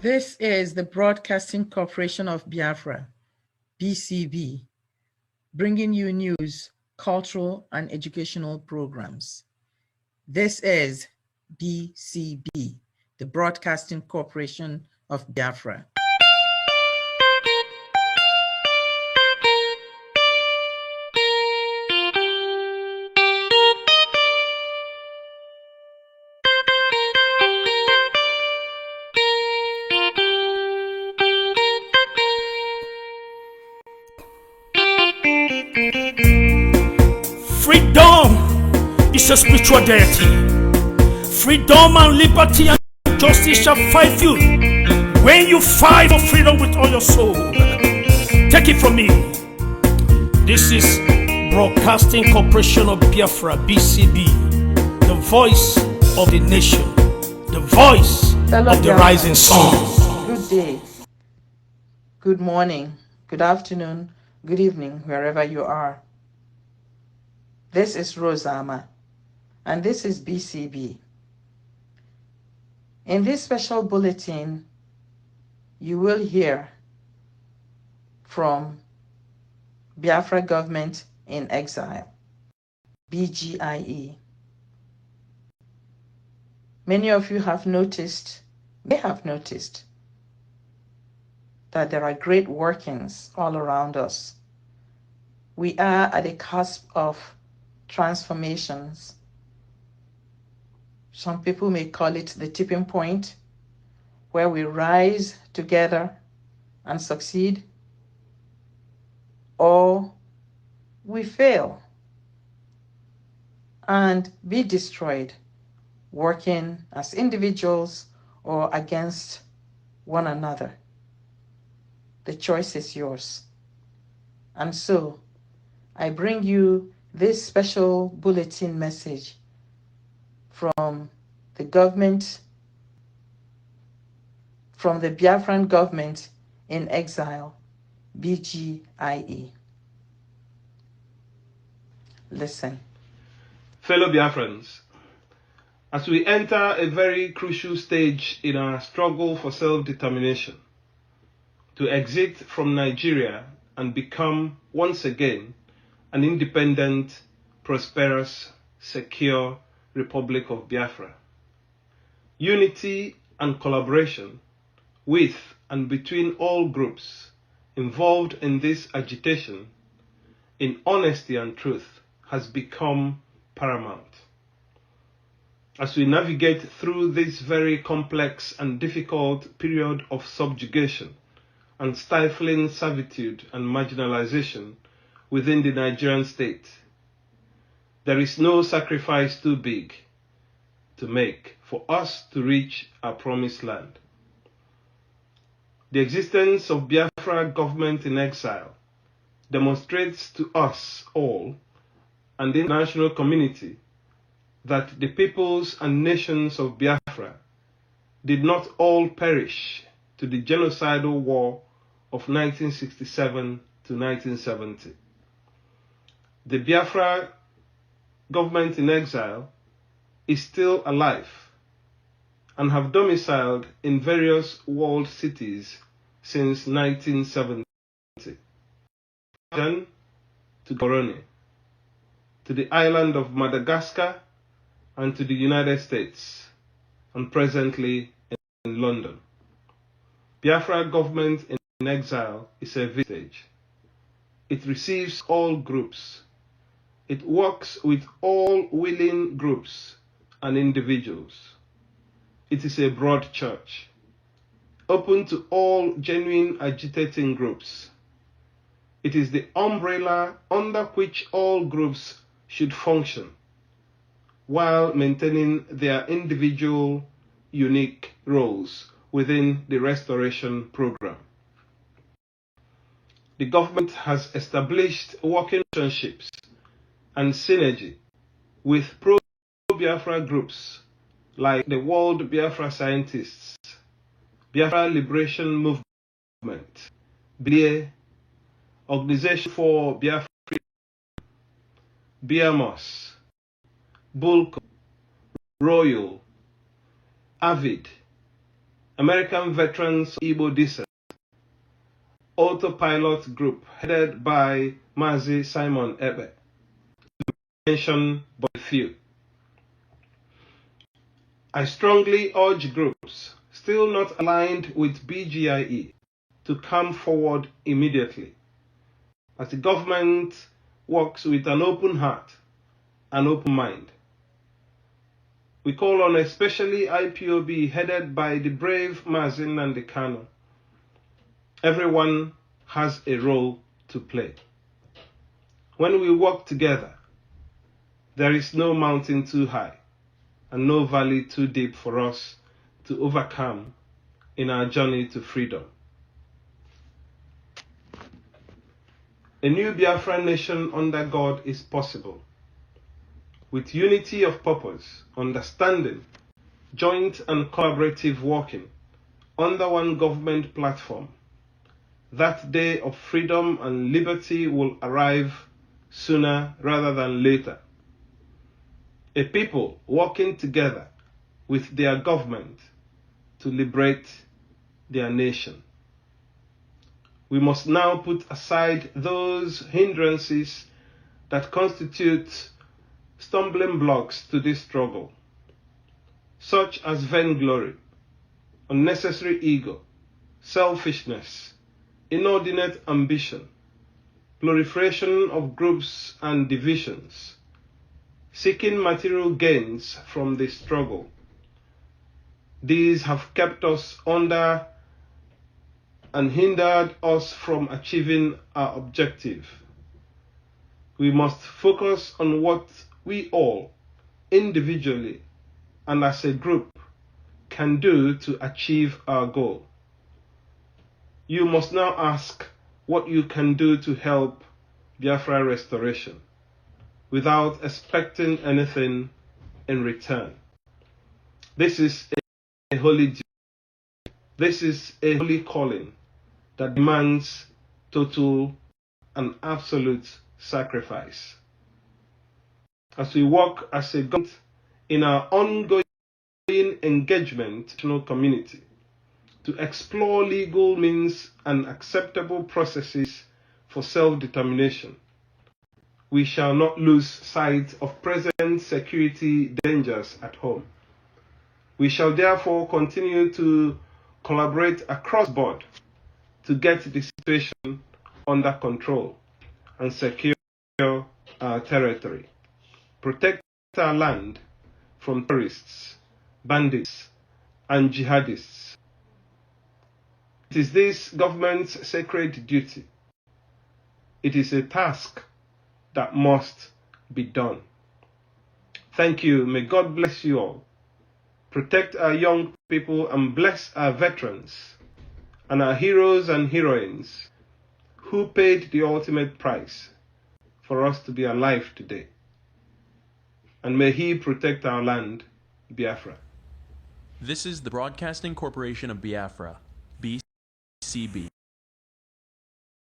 This is the Broadcasting Corporation of Biafra, BCB, bringing you news, cultural, and educational programs. This is BCB, the Broadcasting Corporation of Biafra. Freedom is a spiritual deity. Freedom and liberty and justice shall fight you. When you fight for freedom with all your soul, take it from me. This is Broadcasting Corporation of Biafra, BCB, the voice of the nation, the voice of the rising sun. Good day, good morning, good afternoon, good evening, wherever you are. This is Rosama, and this is BCB. In this special bulletin, you will hear from Biafra Government in Exile, BGIE. Many of you may have noticed, that there are great workings all around us. We are at the cusp of transformations. Some people may call it the tipping point, where we rise together and succeed, or we fail and be destroyed, working as individuals or against one another. The choice is yours. And so, I bring you this special bulletin message from the government, from the Biafran government in exile, BGIE. Listen. Fellow Biafrans, as we enter a very crucial stage in our struggle for self-determination, to exit from Nigeria and become, once again, an independent, prosperous, secure Republic of Biafra. Unity and collaboration with and between all groups involved in this agitation, in honesty and truth, has become paramount. As we navigate through this very complex and difficult period of subjugation and stifling servitude and marginalization within the Nigerian state, there is no sacrifice too big to make for us to reach our promised land. The existence of Biafra government in exile demonstrates to us all and the international community that the peoples and nations of Biafra did not all perish to the genocidal war of 1967 to 1970. The Biafra government in exile is still alive and have domiciled in various world cities since 1970. To Corone, to the island of Madagascar, and to the United States, and presently in London. Biafra government in exile is a vintage. It receives all groups. It works with all willing groups and individuals. It is a broad church, open to all genuine agitating groups. It is the umbrella under which all groups should function, while maintaining their individual, unique roles within the restoration program. The government has established working relationships and synergy with pro-Biafra groups like the World Biafra Scientists, Biafra Liberation Movement, BLIE, Organization for Biafra, BIAMOS, Bulco, Royal, Avid, American veterans of Igbo descent, autopilot group headed by Mazi Simon Ebe, mention but a few. I strongly urge groups still not aligned with BGIE to come forward immediately as the government works with an open heart and open mind. We call on especially IPOB headed by the brave Mazin Nandekano. Everyone has a role to play. When we work together, there is no mountain too high and no valley too deep for us to overcome in our journey to freedom. A new Biafra nation under God is possible. With unity of purpose, understanding, joint and collaborative working under one government platform, that day of freedom and liberty will arrive sooner rather than later. A people working together with their government to liberate their nation. We must now put aside those hindrances that constitute stumbling blocks to this struggle, such as vainglory, unnecessary ego, selfishness, inordinate ambition, proliferation of groups and divisions, seeking material gains from the struggle. These have kept us under and hindered us from achieving our objective. We must focus on what we all, individually and as a group, can do to achieve our goal. You must now ask what you can do to help Biafra restoration without expecting anything in return. This is a holy duty. This is a holy calling that demands total and absolute sacrifice. As we work as a government in our ongoing engagement with the community to explore legal means and acceptable processes for self-determination, we shall not lose sight of present security dangers at home. We shall therefore continue to collaborate across board to get the situation under control and secure our territory, protect our land from terrorists, bandits, and jihadists. It is this government's sacred duty. It is a task that must be done. Thank you. May God bless you all. Protect our young people and bless our veterans and our heroes and heroines who paid the ultimate price for us to be alive today. And may He protect our land, Biafra. This is the Broadcasting Corporation of Biafra, BCB.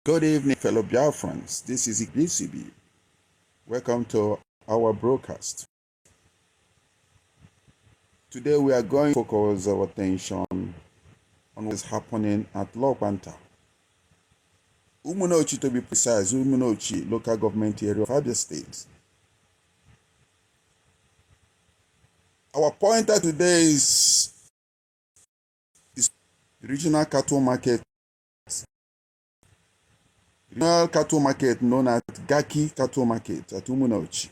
Good evening, fellow Biafrans. This is BCB. Welcome to our broadcast. Today we are going to focus our attention on what is happening at Lopanta, Umunochi to be precise, Umunochi local government area of Abia State. Our pointer today is the regional cattle market. Regional cattle market known as Gaki Cattle Market at Umunochi.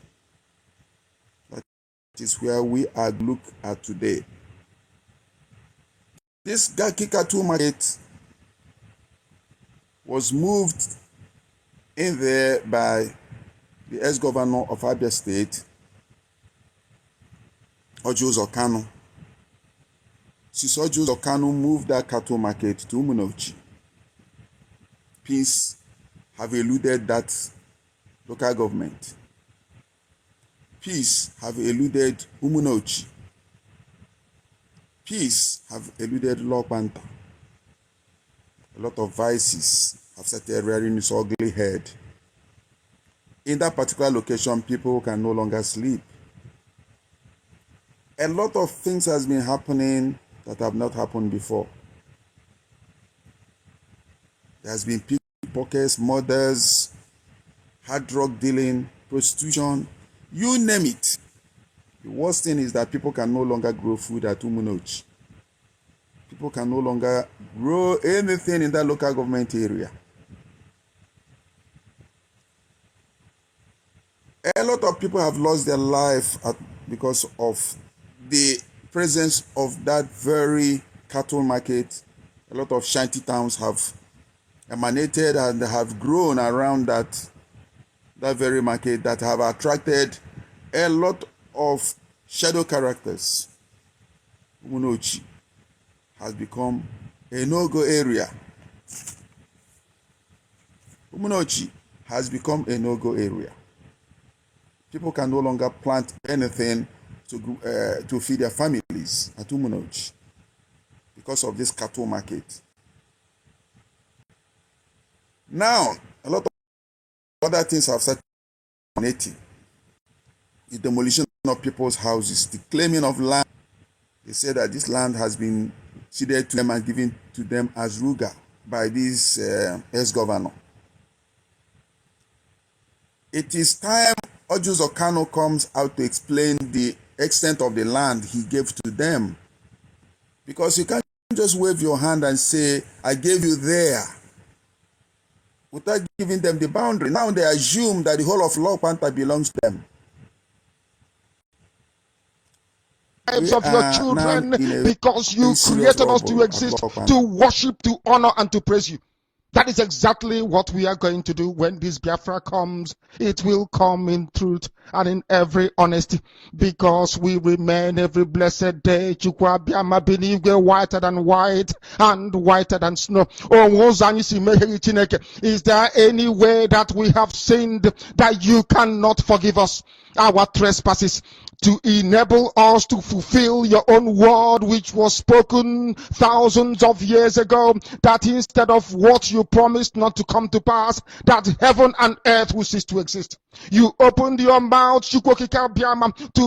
That is where we are looking at today. This Gaki Cattle Market was moved in there by the ex-governor of Abia State, Ojo Kanu. Since Ojo Kanu moved that cattle market to Umunochi, peace have eluded that local government. Peace have eluded Umunochi. Peace have eluded Lopanta. A lot of vices have started rearing its ugly head. In that particular location, people can no longer sleep. A lot of things has been happening that have not happened before. There has been pickpockets, murders, hard drug dealing, prostitution, you name it. The worst thing is that people can no longer grow food at Umunochi. People can no longer grow anything in that local government area. A lot of people have lost their life because of the presence of that very cattle market. A lot of shanty towns have emanated and have grown around that very market that have attracted a lot of shadow characters. Umunochi has become a no-go area. Umunochi has become a no-go area. People can no longer plant anything to feed their families at Umunochi because of this cattle market. Now, a lot of other things have started happening. The demolition of people's houses, the claiming of land. They say that this land has been ceded to them and given to them as Ruga by this ex-governor. It is time Ojus Okano comes out to explain the extent of the land he gave to them. Because you can't just wave your hand and say, I gave you there, without giving them the boundary. Now they assume that the whole of Law Panther belongs to them. Lives of your children, because you created us to exist, to worship, to honor, and to praise you. That is exactly what we are going to do when this Biafra comes. It will come in truth and in every honesty, because we remain every blessed day whiter than white and whiter than snow. Is there any way that we have sinned that you cannot forgive us our trespasses, to enable us to fulfill your own word, which was spoken thousands of years ago, that instead of what you promised not to come to pass, that heaven and earth will cease to exist. You opened your mouth to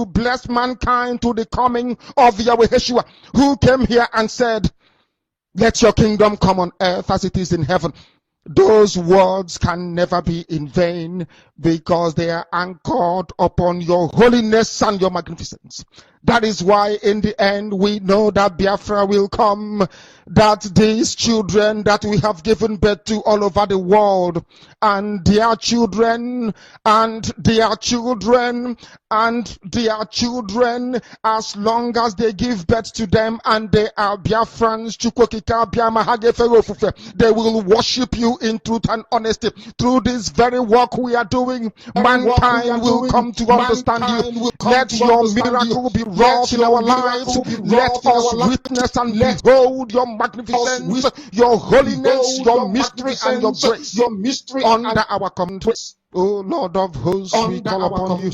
bless mankind to the coming of Yahweh Yeshua, who came here and said, let your kingdom come on earth as it is in heaven. Those words can never be in vain, because they are anchored upon your holiness and your magnificence. That is why in the end we know that Biafra will come, that these children that we have given birth to all over the world, and their children, and their children, and their children, as long as they give birth to them and they are Biafrans, they will worship you in truth and honesty. Through this very work we are doing, mankind will come to understand you. Let your miracle be wrought in our lives. Let us witness and behold your magnificence, your holiness, your mystery, and your grace under our command. O Lord of hosts, we call upon you.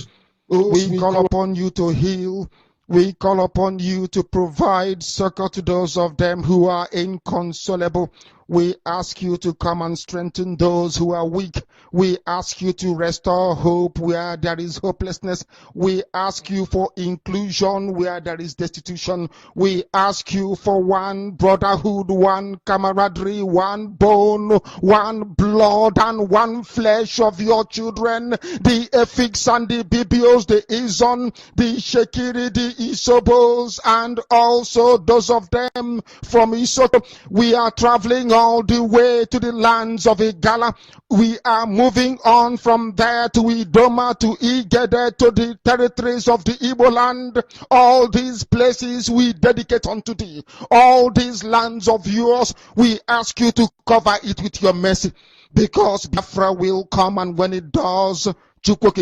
We call upon you to heal. We call upon you to provide succor to those of them who are inconsolable. We ask you to come and strengthen those who are weak. We ask you to restore hope where there is hopelessness. We ask you for inclusion where there is destitution. We ask you for one brotherhood, one camaraderie, one bone, one blood, and one flesh of your children. The Efiks and the Bibios, the Izon, the Shekiri, the Isobos, and also those of them from Isoko. We are traveling all the way to the lands of Igala. We are moving on from there to Idoma, to Igede, to the territories of the Igbo land. All these places we dedicate unto thee. All these lands of yours, we ask you to cover it with your mercy, because Biafra will come, and when it does, we will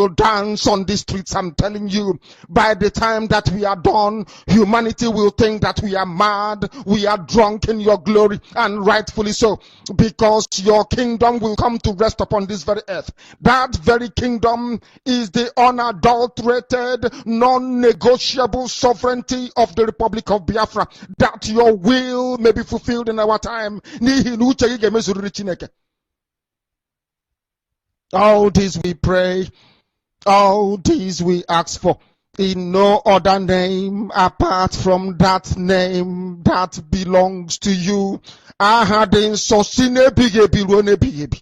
dance on the streets. I'm telling you, by the time that we are done, humanity will think that we are mad, we are drunk in your glory, and rightfully so, because your kingdom will come to rest upon this very earth. That very kingdom is the unadulterated, non-negotiable sovereignty of the Republic of Biafra, that your will may be fulfilled in our time. All this we pray, all this we ask for, in no other name apart from that name that belongs to you. Ahadin sosine bigebi rone bigebi.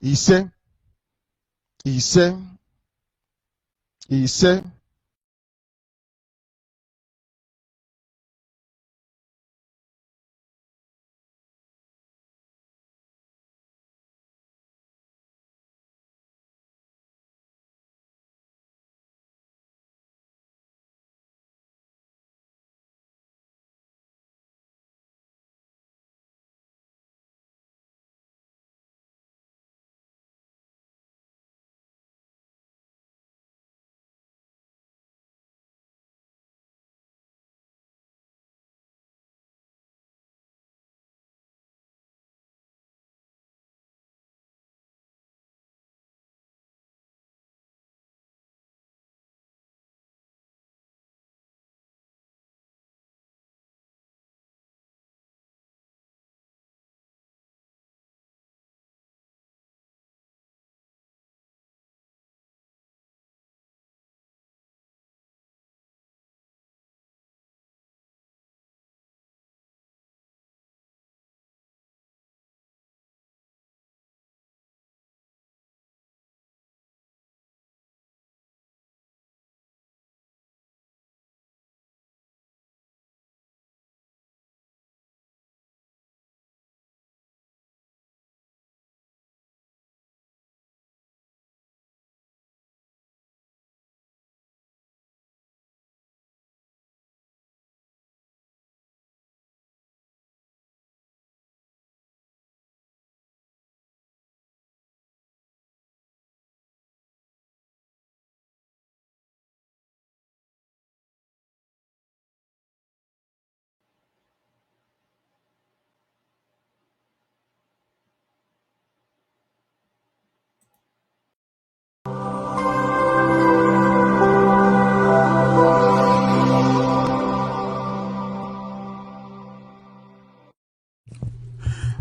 He said,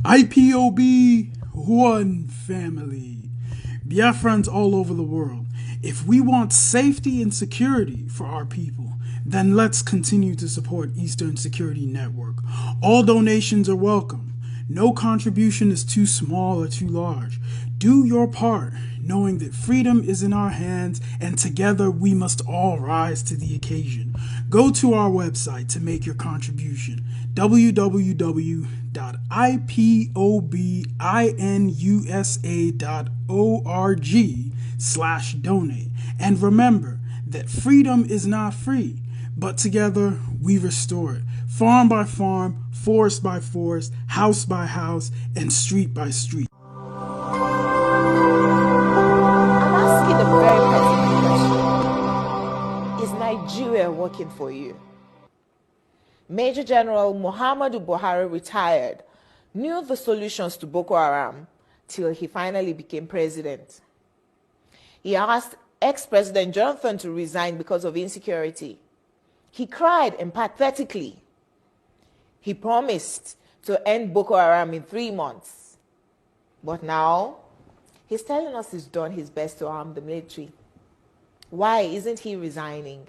IPOB, one family. Biafrans all over the world. If we want safety and security for our people, then let's continue to support Eastern Security Network. All donations are welcome. No contribution is too small or too large. Do your part, knowing that freedom is in our hands and together we must all rise to the occasion. Go to our website to make your contribution, www.ipobinUSA.org/donate. And remember that freedom is not free, but together we restore it. Farm by farm, forest by forest, house by house, and street by street. I'm asking a very personal question. Is Nigeria working for you? Major General Muhammadu Buhari retired, knew the solutions to Boko Haram till he finally became president. He asked ex-President Jonathan to resign because of insecurity. He cried empathetically. He promised to end Boko Haram in 3 months. But now, he's telling us he's done his best to arm the military. Why isn't he resigning?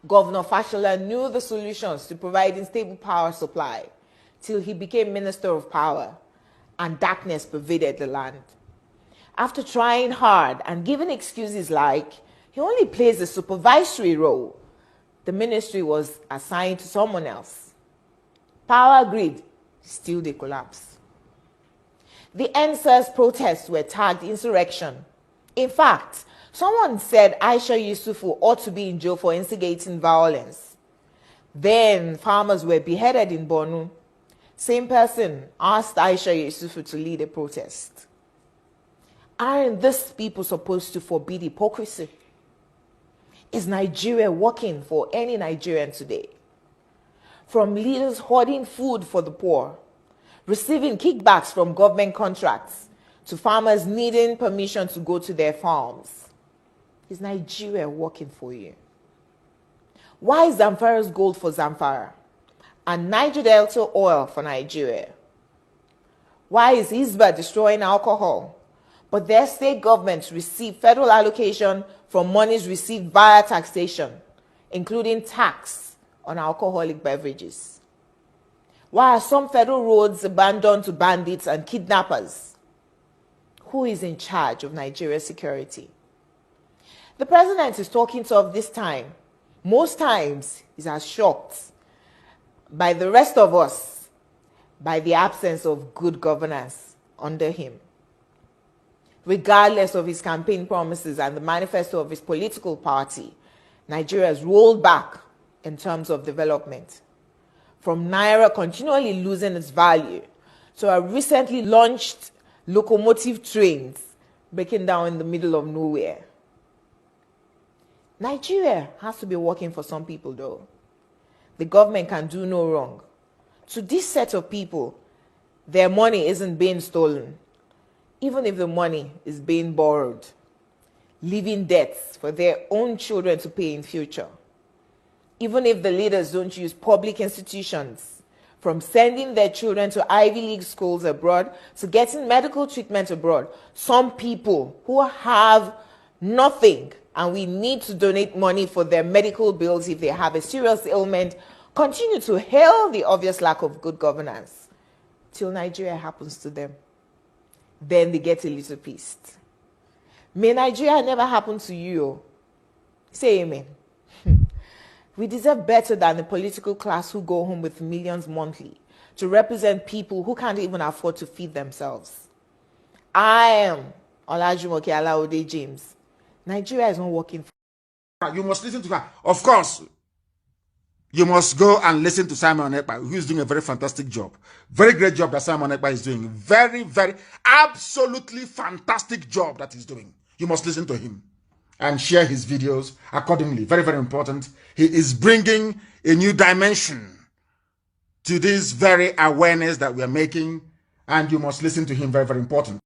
Governor Fashola knew the solutions to providing stable power supply till he became Minister of Power and darkness pervaded the land. After trying hard and giving excuses like he only plays a supervisory role, the ministry was assigned to someone else. Power grid, still they collapse. The NSAS protests were tagged insurrection. In fact, someone said Aisha Yusufu ought to be in jail for instigating violence. Then farmers were beheaded in Borno. Same person asked Aisha Yusufu to lead a protest. Aren't these people supposed to forbid hypocrisy? Is Nigeria working for any Nigerian today? From leaders hoarding food for the poor, receiving kickbacks from government contracts, to farmers needing permission to go to their farms. Is Nigeria working for you? Why is Zamfara's gold for Zamfara and Niger Delta oil for Nigeria? Why is Hisba destroying alcohol, but their state governments receive federal allocation from monies received via taxation, including tax on alcoholic beverages. Why are some federal roads abandoned to bandits and kidnappers? Who is in charge of Nigeria's security? The president is talking tough this time. Most times, he's as shocked by the rest of us by the absence of good governance under him. Regardless of his campaign promises and the manifesto of his political party, Nigeria has rolled back in terms of development. From Naira continually losing its value to our recently launched locomotive trains breaking down in the middle of nowhere. Nigeria has to be working for some people though. The government can do no wrong. To this set of people, their money isn't being stolen, even if the money is being borrowed, leaving debts for their own children to pay in future. Even if the leaders don't use public institutions, from sending their children to Ivy League schools abroad to getting medical treatment abroad, some people who have nothing and we need to donate money for their medical bills if they have a serious ailment, continue to hail the obvious lack of good governance till Nigeria happens to them. Then they get a little pissed. May Nigeria never happen to you. Say amen. We deserve better than the political class who go home with millions monthly to represent people who can't even afford to feed themselves. I am Olajumoke Alaode James. Nigeria is not working for. You must listen to her. Of course, you must go and listen to Simon Ekpa, who is doing a very fantastic job. Very great job that Simon Ekpa is doing. Very, very, absolutely fantastic job that he's doing. You must listen to him and share his videos accordingly. Very, very important. He is bringing a new dimension to this very awareness that we are making, and you must listen to him. Very, very important.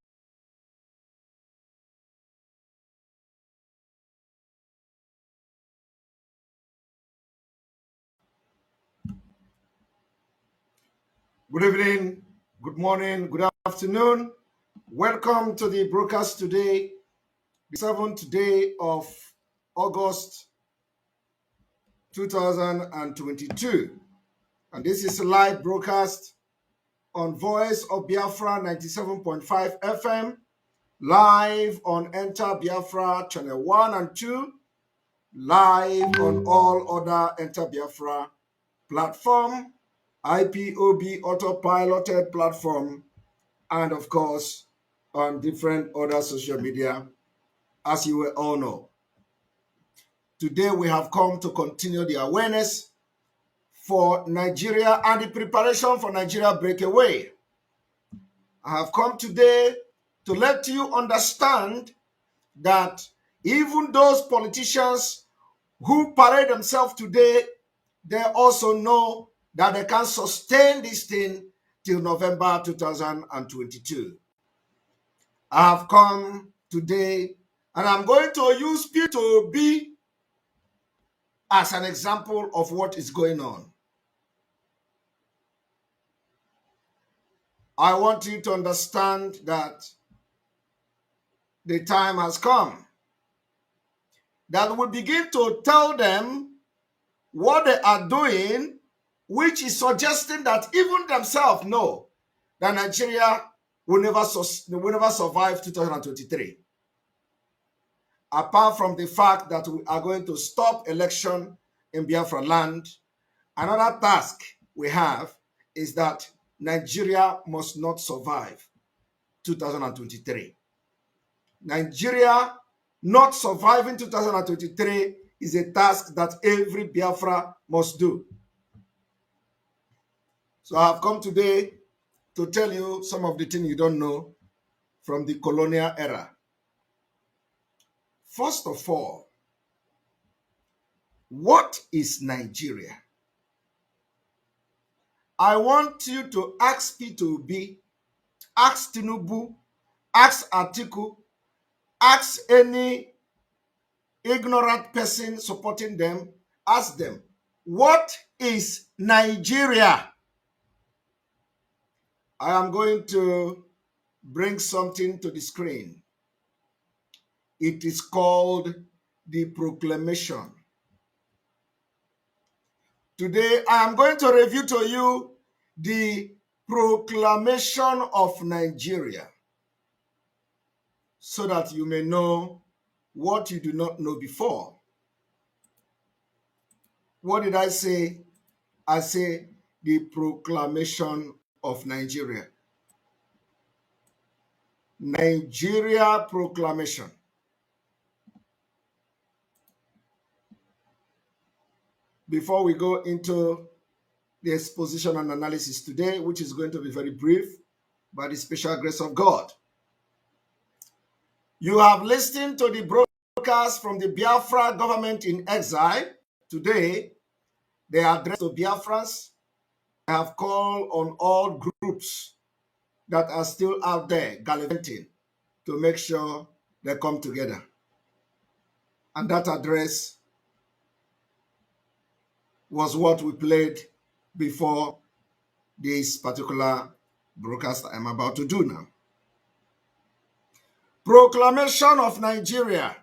Good evening, good morning, good afternoon. Welcome to the broadcast today, the 7th day of August 2022. And this is a live broadcast on Voice of Biafra 97.5 FM, live on Enter Biafra channel 1 and 2, live on all other Enter Biafra platform, IPOB autopiloted platform, and of course, on different other social media, as you will all know. Today, we have come to continue the awareness for Nigeria and the preparation for Nigeria breakaway. I have come today to let you understand that even those politicians who parade themselves today, they also know that they can sustain this thing till November 2022. I have come today and I'm going to use P2B as an example of what is going on. I want you to understand that the time has come that we begin to tell them what they are doing, which is suggesting that even themselves know that Nigeria will never survive 2023. Apart from the fact that we are going to stop election in Biafra land, another task we have is that Nigeria must not survive 2023. Nigeria not surviving 2023 is a task that every Biafra must do. So I have come today to tell you some of the things you don't know from the colonial era. First of all, what is Nigeria? I want you to ask P2B, ask Tinubu, ask Atiku, ask any ignorant person supporting them, ask them, what is Nigeria? I am going to bring something to the screen. It is called the proclamation. Today, I am going to review to you the proclamation of Nigeria so that you may know what you do not know before. What did I say? I say the proclamation of Nigeria. Nigeria proclamation. Before we go into the exposition and analysis today, which is going to be very brief by the special grace of God. You have listened to the broadcast from the Biafra government in exile. Today, they are addressed to Biafrans. They have called on all groups that are still out there gallivanting to make sure they come together. And that address was what we played before this particular broadcast I'm about to do now. Proclamation of Nigeria.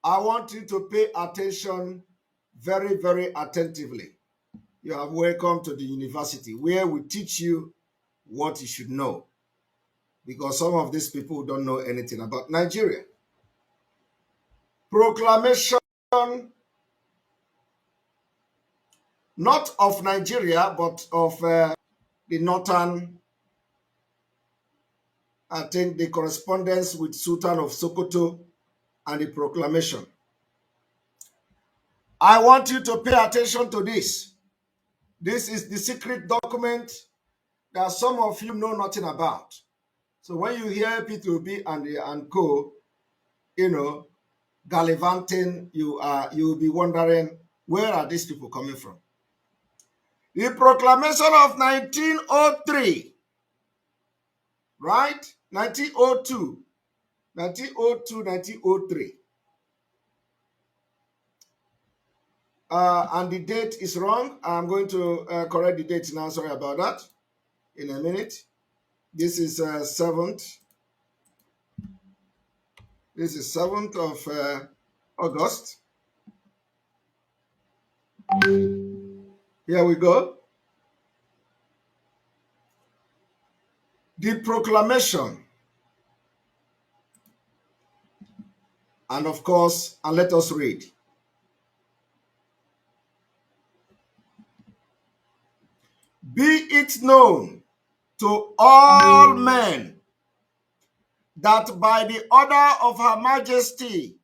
I want you to pay attention very, very attentively. You are welcome to the university where we teach you what you should know, because some of these people don't know anything about Nigeria. Proclamation not of Nigeria, but of the northern, I think, the correspondence with Sultan of Sokoto and the proclamation. I want you to pay attention to this. This is the secret document that some of you know nothing about. So when you hear P2B and co, gallivanting, you'll be wondering, where are these people coming from? The proclamation of 1903, right? 1902, 1903. And the date is wrong. I'm going to correct the date now. Sorry about that. In a minute. This is 7th. This is 7th of August. Here we go. The proclamation. And of course, and let us read. Be it known to all men that by the order of Her Majesty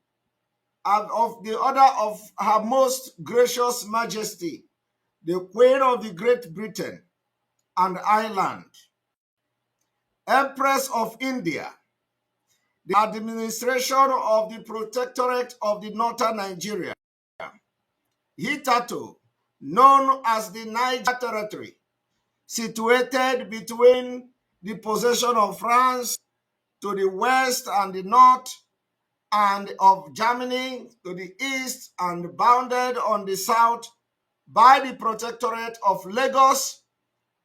and of the order of Her Most Gracious Majesty, the Queen of the Great Britain and Ireland, Empress of India, the administration of the Protectorate of the Northern Nigeria, hitherto known as the Niger Territory, situated between the possession of France to the west and the north, and of Germany to the east, and bounded on the south by the Protectorate of Lagos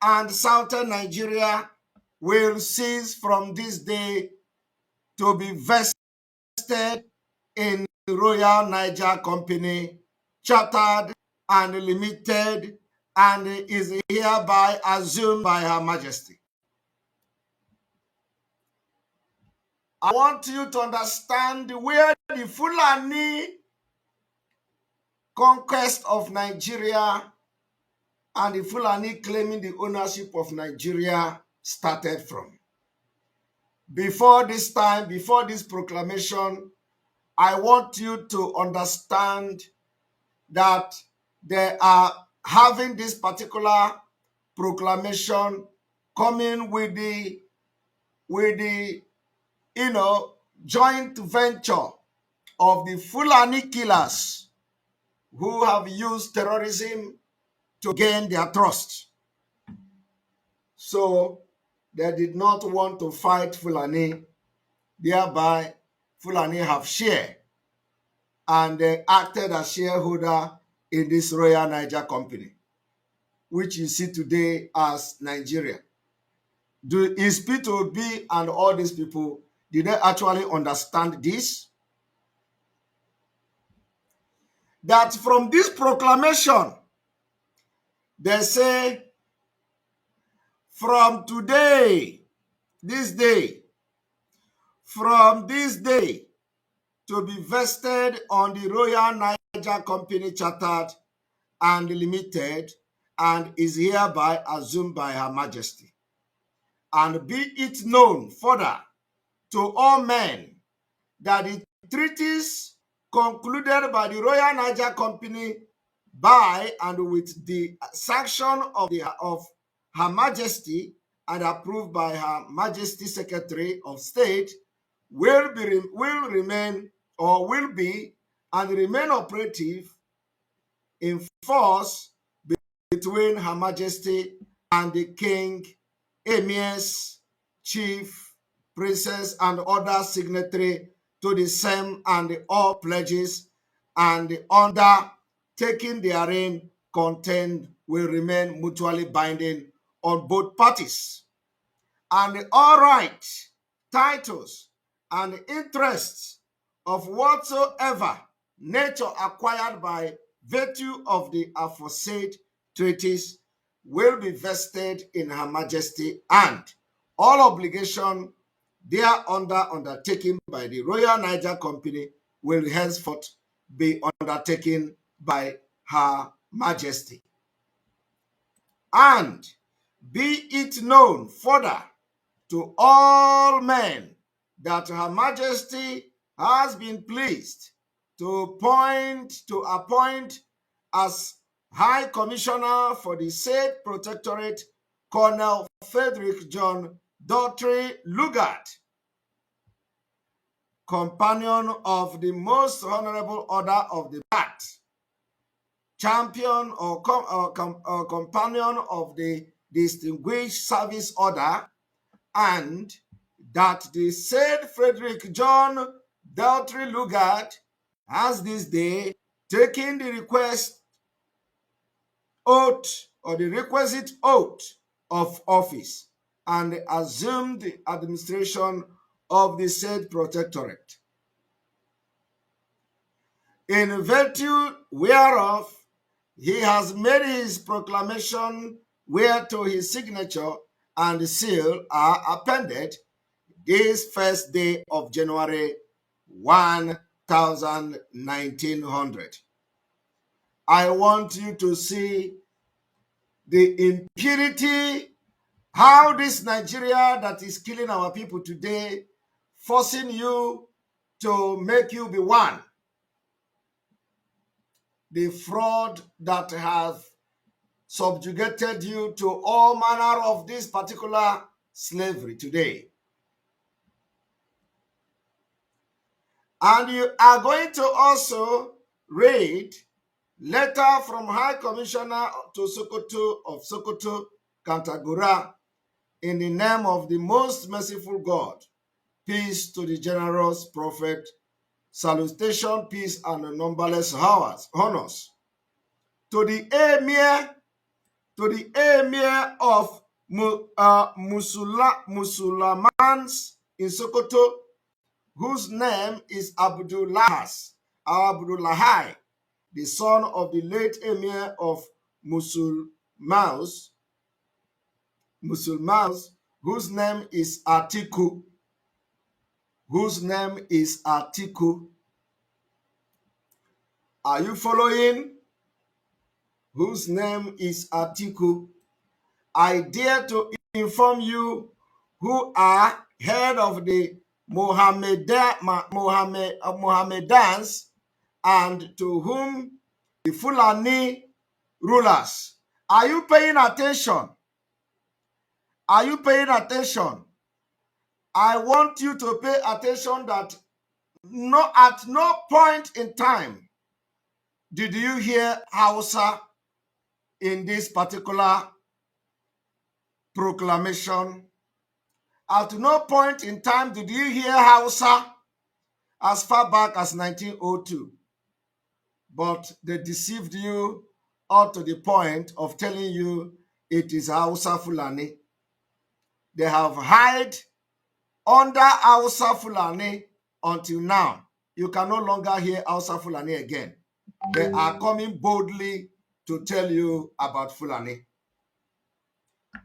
and southern Nigeria, will cease from this day to be vested in the Royal Niger Company, chartered and limited, and is hereby assumed by Her Majesty. I want you to understand where the Fulani conquest of Nigeria and the Fulani claiming the ownership of Nigeria started from. Before this time, before this proclamation, I want you to understand that they are having this particular proclamation coming with the joint venture of the Fulani killers who have used terrorism to gain their trust. So they did not want to fight Fulani, thereby Fulani have share, and they acted as shareholder in this Royal Niger Company, which you see today as Nigeria. Is P2B and all these people, did they actually understand this? that from this proclamation, they say, from today, this day, from this day, to be vested on the Royal Niger Company Chartered and Limited, and is hereby assumed by Her Majesty. And be it known further to all men that the treaties concluded by the Royal Niger Company by and with the sanction of Her Majesty and approved by Her Majesty Secretary of State will remain and remain operative in force between Her Majesty and the King, Emirs, Chief, Princess, and other signatory to the same and all pledges and the undertaking therein contained will remain mutually binding on both parties. And all rights, titles, and interests of whatsoever nature acquired by virtue of the aforesaid treaties will be vested in Her Majesty, and all obligation thereunder undertaken by the Royal Niger Company will henceforth be undertaken by Her Majesty. And be it known further to all men that Her Majesty has been pleased to appoint as High Commissioner for the said Protectorate Colonel Frederick John Daughtry Lugard, companion of the Most Honorable Order of the Bat, champion or companion of the Distinguished Service Order, and that the said Frederick John Daughtry Lugard has this day taken the requisite oath of office and assumed the administration of the said protectorate. In virtue whereof he has made his proclamation, whereto his signature and seal are appended this first day of January 1900. I want you to see the impurity, how this Nigeria that is killing our people today, forcing you to make you be one. The fraud that has subjugated you to all manner of this particular slavery today. And you are going to also read letter from High Commissioner to Sokoto of Sokoto, Kantagura, in the name of the most merciful God. Peace to the generous prophet, salutation, peace, and numberless honors. To the emir of Musulmans in Sokoto, whose name is Abdullahi, the son of the late emir of Musulmans, whose name is Atiku. Are you following? Whose name is Atiku. I dare to inform you who are head of the Mohammedans, and to whom the Fulani rulers. Are you paying attention? Are you paying attention? I want you to pay attention that at no point in time did you hear Hausa in this particular proclamation. At no point in time did you hear Hausa as far back as 1902. But they deceived you up to the point of telling you it is Hausa Fulani. They have hid under Hausa Fulani until now. You can no longer hear Hausa Fulani again. They are coming boldly to tell you about Fulani.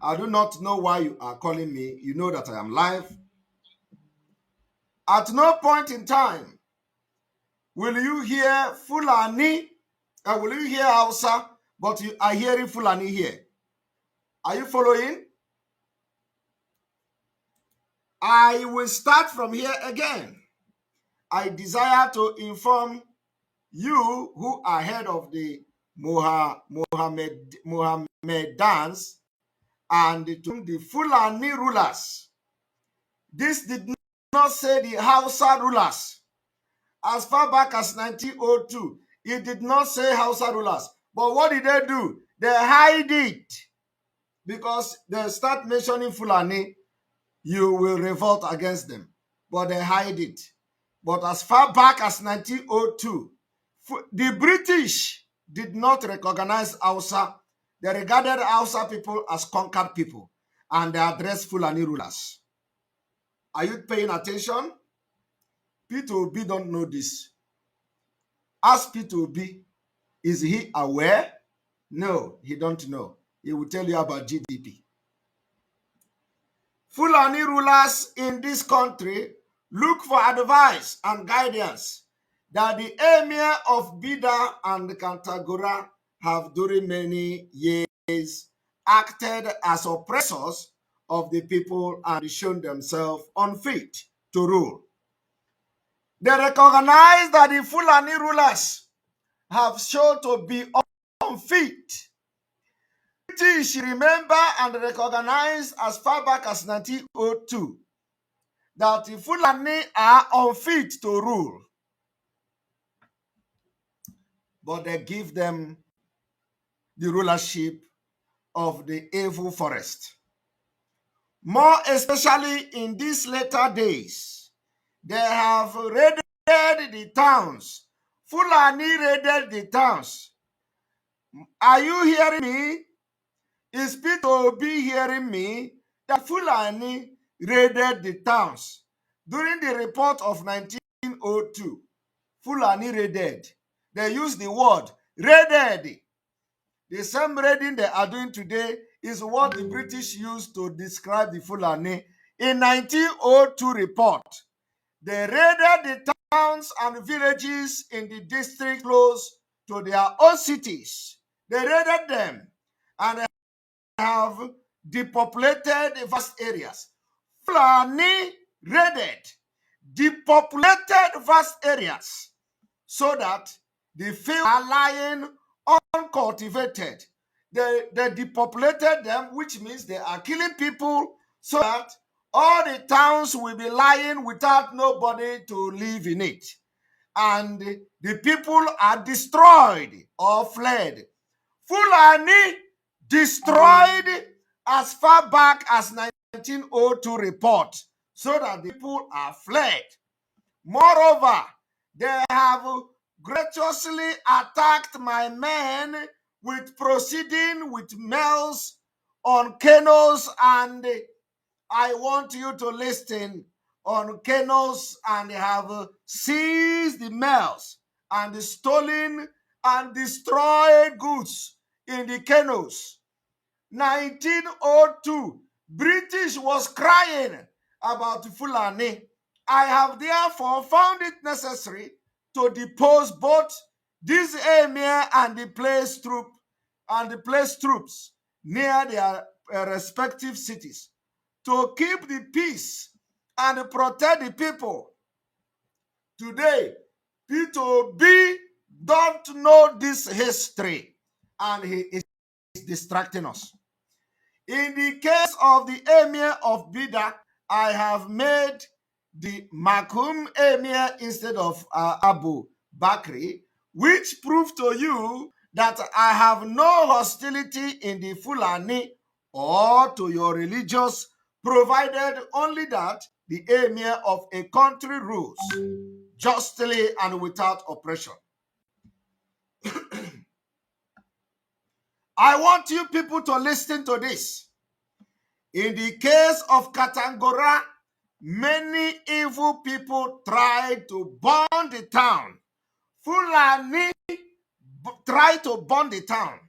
I do not know why you are calling me. You know that I am live. At no point in time will you hear Fulani, will you hear Hausa, but you are hearing Fulani here. Are you following? I will start from here again. I desire to inform you who are head of the Mohammedans and the Fulani rulers. This did not say the Hausa rulers. As far back as 1902, it did not say Hausa rulers. But what did they do? They hide it. Because they start mentioning Fulani, you will revolt against them. But they hide it. But as far back as 1902, the British did not recognize Hausa. They regarded Hausa people as conquered people. And they addressed Fulani rulers. Are you paying attention? Peter Obi don't know this. Ask Peter Obi, is he aware? No, he don't know. He will tell you about GDP. Fulani rulers in this country look for advice and guidance that the emir of Bida and Kantagora have during many years acted as oppressors of the people and shown themselves unfit to rule. They recognize that the Fulani rulers have shown to be unfit. British remember and recognize as far back as 1902 that the Fulani are unfit to rule. But they give them the rulership of the evil forest. More especially in these later days, they have raided the towns. Fulani raided the towns. Are you hearing me? Is Peter Obi hearing me? That Fulani raided the towns. During the report of 1902, Fulani raided. They used the word raided. The same raiding they are doing today is what the British used to describe the Fulani in 1902 report. They raided the towns and villages in the district close to their own cities. They raided them and have depopulated vast areas. Fulani raided depopulated vast areas so that the fields are lying uncultivated. They depopulated them, which means they are killing people so that all the towns will be lying without nobody to live in it. And the people are destroyed or fled. Fulani destroyed as far back as 1902 report so that the people are fled. Moreover, they have graciously attacked my men with proceeding with males on canoes, and I want you to listen, on canoes, and they have seized the males and stolen and destroyed goods in the canoes. 1902, British was crying about Fulani. I have therefore found it necessary to depose both this emir and the place troops near their respective cities to keep the peace and protect the people. Today, Peter Obi don't know this history and he is distracting us. In the case of the emir of Bida, I have made the Makum emir instead of Abu Bakri, which proved to you that I have no hostility in the Fulani or to your religious, provided only that the emir of a country rules justly and without oppression. I want you people to listen to this. In the case of Katangora, many evil people tried to burn the town. Fulani tried to burn the town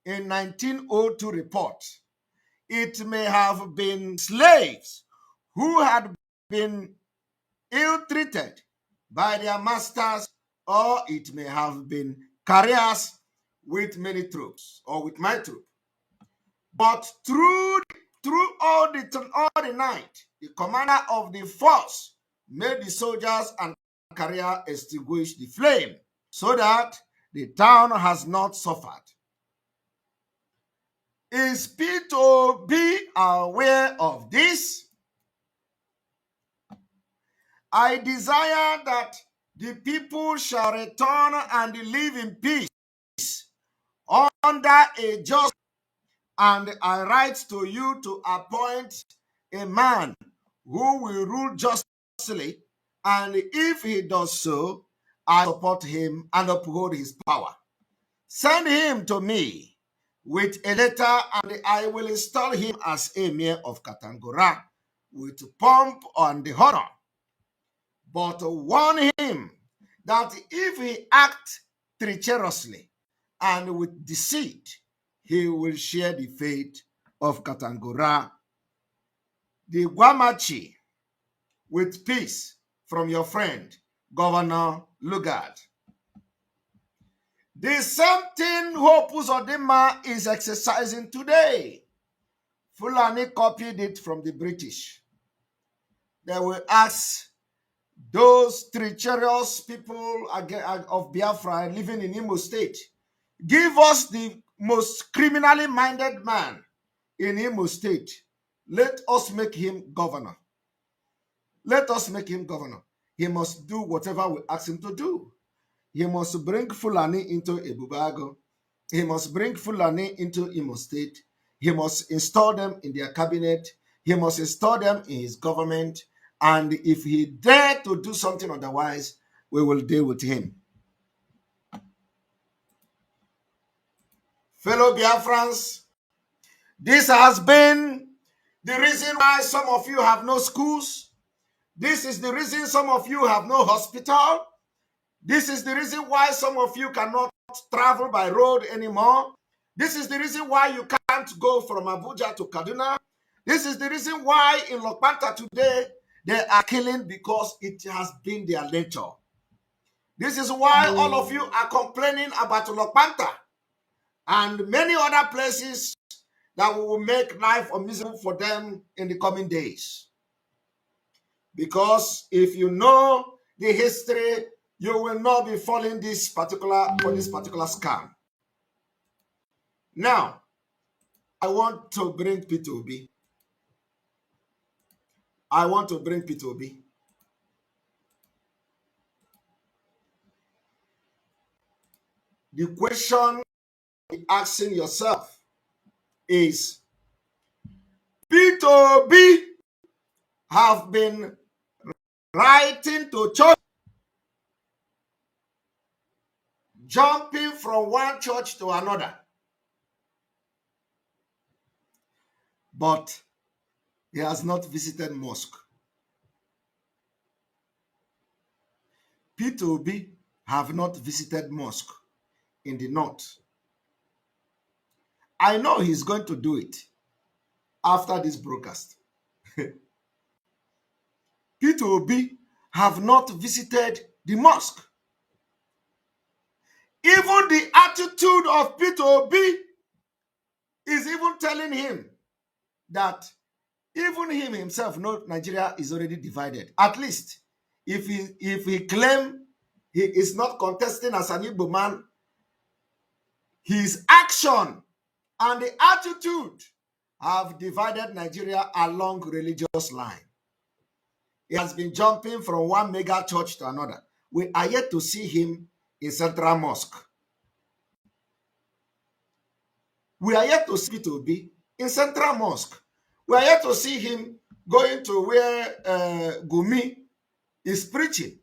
in 1902 report, it may have been slaves who had been ill-treated by their masters, or it may have been carriers with many troops or with my troop. But through all the night, the commander of the force made the soldiers and carrier extinguish the flame so that the town has not suffered. Is P2B aware of this? I desire that the people shall return and live in peace under a just, and I write to you to appoint a man who will rule justly, and if he does so, I support him and uphold his power. Send him to me with a letter, and I will install him as Emir of Katangora with pomp and honor. But warn him that if he acts treacherously and with deceit, he will share the fate of Katangora. The Guamachi, with peace from your friend, Governor Lugard. The same thing Hope Uzodinma is exercising today. Fulani copied it from the British. They will ask those treacherous people of Biafra living in Imo State, give us the most criminally minded man in Imo State. Let us make him governor. Let us make him governor. He must do whatever we ask him to do. He must bring Fulani into Ebubago. He must bring Fulani into Imo State. He must install them in their cabinet. He must install them in his government. And if he dare to do something otherwise, we will deal with him. Fellow Biafrans, this has been the reason why some of you have no schools. This is the reason some of you have no hospital. This is the reason why some of you cannot travel by road anymore. This is the reason why you can't go from Abuja to Kaduna. This is the reason why in Lokpanta today they are killing, because it has been their nature. This is why all of you are complaining about Lokpanta and many other places that will make life unmiserable for them in the coming days. Because if you know the history, you will not be falling for this particular scam. Now, I want to bring P2B. I want to bring P2B. The question you're asking yourself is, P2B have been writing to church, jumping from one church to another. But he has not visited mosque. P2B have not visited mosque in the north. I know he's going to do it after this broadcast. P2B have not visited the mosque. Even the attitude of P2B is even telling him that even him himself knows Nigeria is already divided. At least if he claim he is not contesting as an Igbo man, his action and the attitude have divided Nigeria along religious line. He has been jumping from one mega church to another. We are yet to see him in Central Mosque. We are yet to see P2B in Central Mosque. We are yet to see him going to where Gumi is preaching.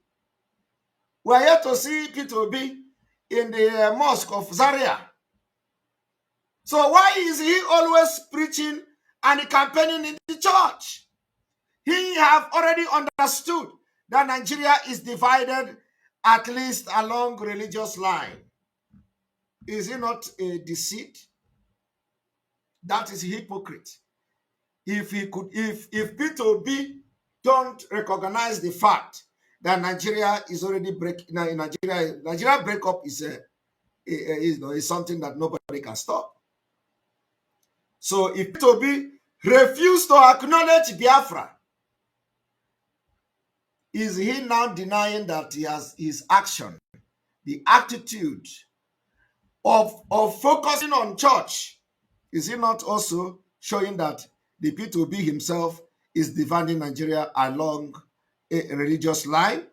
We are yet to see P2B in the mosque of Zaria. So why is he always preaching and campaigning in the church? He have already understood that Nigeria is divided at least along religious line. Is he not a deceit? That is hypocrite. If P2B don't recognize the fact that Nigeria is already Nigeria breakup is something that nobody can stop. So if P2B refuse to acknowledge Biafra, is he now denying that he has his action, the attitude of focusing on church? Is he not also showing that the P2B himself is dividing Nigeria along a religious line?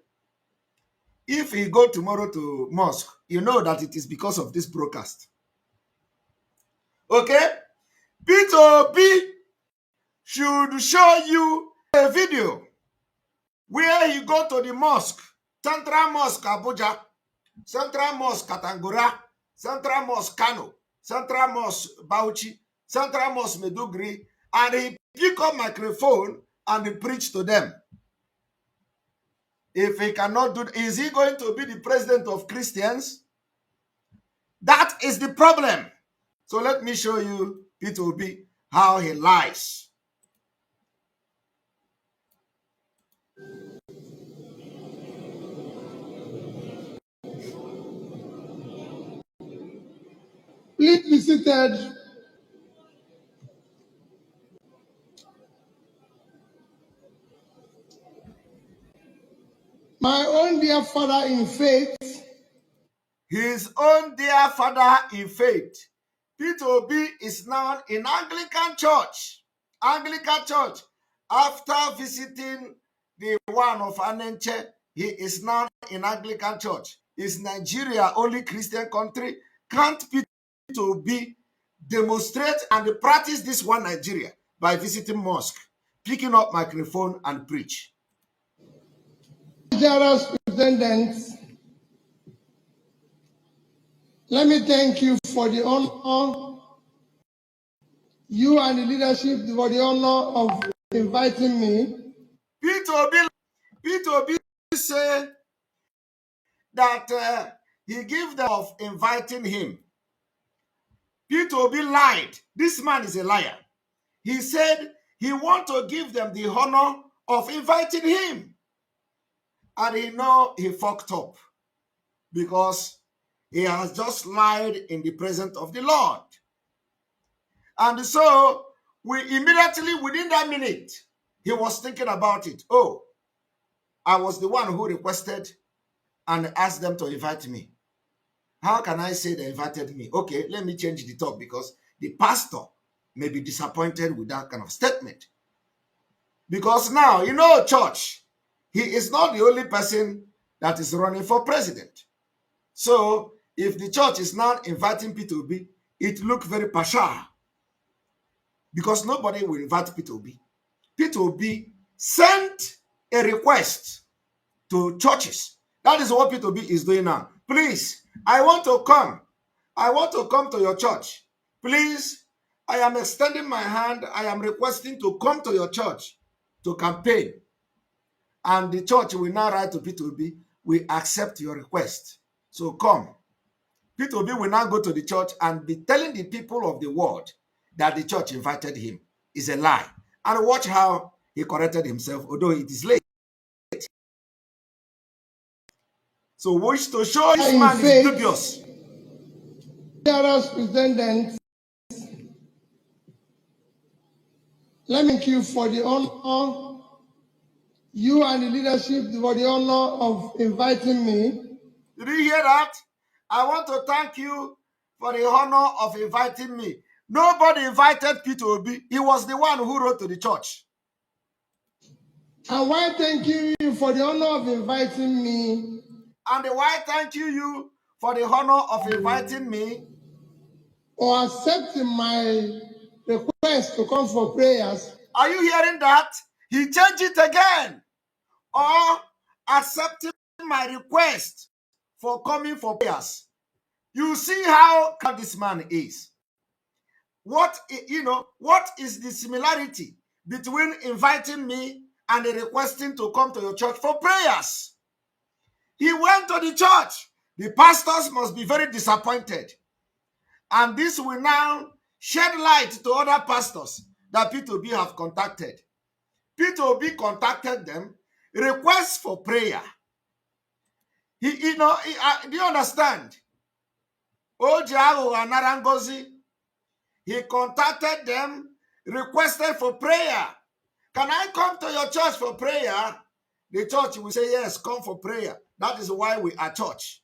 If he go tomorrow to mosque, you know that it is because of this broadcast. Okay? P2B should show you a video where he go to the mosque, Central Mosque Abuja, Central Mosque Katangura, Central Mosque Kano, Central Mosque Bauchi, Central Mosque Medugri, and he pick up microphone and he preach to them. If he cannot do, is he going to be the president of Christians? That is the problem. So let me show you P2B how he lies. Please be seated. My own dear father in faith. His own dear father in faith. P2B is now in Anglican Church. Anglican Church. After visiting the one of Anenche, he is now in Anglican Church. Is Nigeria only Christian country? Can't P2B demonstrate and practice this one Nigeria by visiting mosque, picking up microphone and preach? Superintendent, let me thank you for the honor, you and the leadership for the honor of inviting me. P2B say that he gave them of inviting him. P2B lied. This man is a liar. He said he want to give them the honor of inviting him. And he know he fucked up because he has just lied in the presence of the Lord. And so we immediately, within that minute, he was thinking about it. Oh, I was the one who requested and asked them to invite me. How can I say they invited me? Okay, let me change the talk because the pastor may be disappointed with that kind of statement. Because now, you know, church, he is not the only person that is running for president. So if the church is now inviting P2B, it looks very partial. Because nobody will invite P2B. P2B sent a request to churches. That is what P2B is doing now. Please, I want to come. I want to come to your church. Please, I am extending my hand. I am requesting to come to your church to campaign. And the church will now write to P2B, we accept your request. So come. P2B will now go to the church and be telling the people of the world that the church invited him. Is a lie. And watch how he corrected himself, although it is late. So wish to show this man is dubious. President, let me thank you for the honor, you and the leadership for the honor of inviting me. Did you hear that? I want to thank you for the honor of inviting me. Nobody invited P2B. He was the one who wrote to the church. And why thank you for the honor of inviting me? And why thank you for the honor of inviting me? Or accepting my request to come for prayers. Are you hearing that? He changed it again. Or accepting my request for coming for prayers. You see how this man is. What is the similarity between inviting me and requesting to come to your church for prayers? He went to the church. The pastors must be very disappointed And this will now shed light to other pastors that P2B have contacted. P2B contacted them, request for prayer. Do you understand? Ojiago and Narangozi, he contacted them, requested for prayer. Can I come to your church for prayer? The church will say, yes, come for prayer. That is why we are church.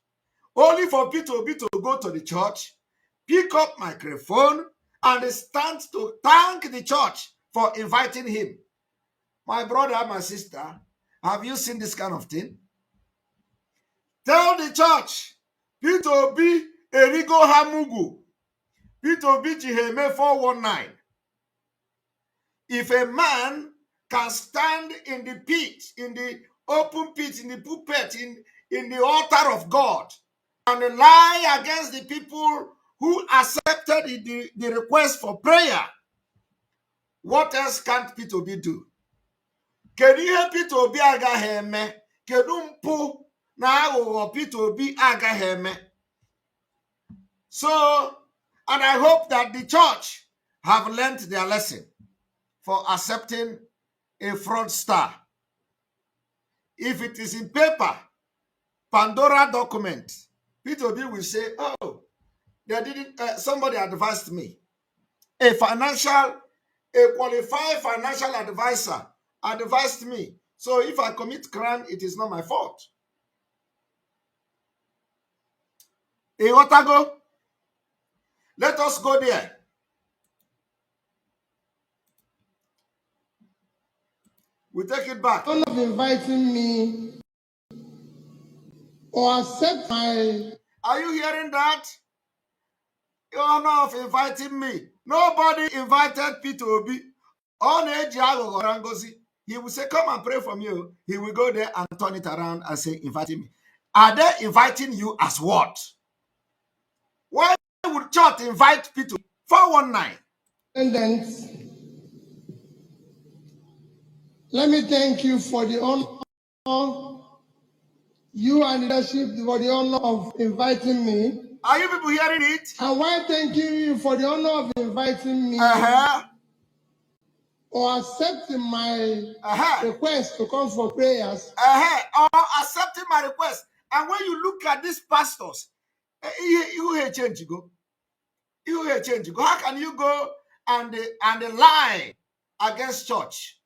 Only for P2B to go to the church, pick up microphone, and stand to thank the church for inviting him. My brother, my sister, have you seen this kind of thing? Tell the church, P2B Erigo Hamugu, P2B Jiheme 419. If a man can stand in the pit, in the open pit, in the pulpit, in the altar of God, and lie against the people who accepted the request for prayer, what else can't P2B do? Kedu ihe P2B agaghị eme? Kedu mpụ na aghụghọ P2B agaghị eme? So, and I hope that the church have learned their lesson for accepting a fraudster. If it is in paper, Pandora document, P2B will say, oh, they didn't, somebody advised me. A qualified financial advisor advised me. So if I commit crime, it is not my fault. Otago, let us go there. We take it back. Honor of inviting me or accept my. Are you hearing that? Honor of inviting me. Nobody invited P2B. He will say, come and pray for me. He will go there and turn it around and say, inviting me. Are they inviting you as what? Why would church invite P2B? 419. And then, let me thank you for the honor, you and leadership for the honor of inviting me. Are you people hearing it? And why thanking you for the honor of inviting me or accepting my request to come for prayers? Or accepting my request. And when you look at these pastors, you change go. How can you go and lie against church?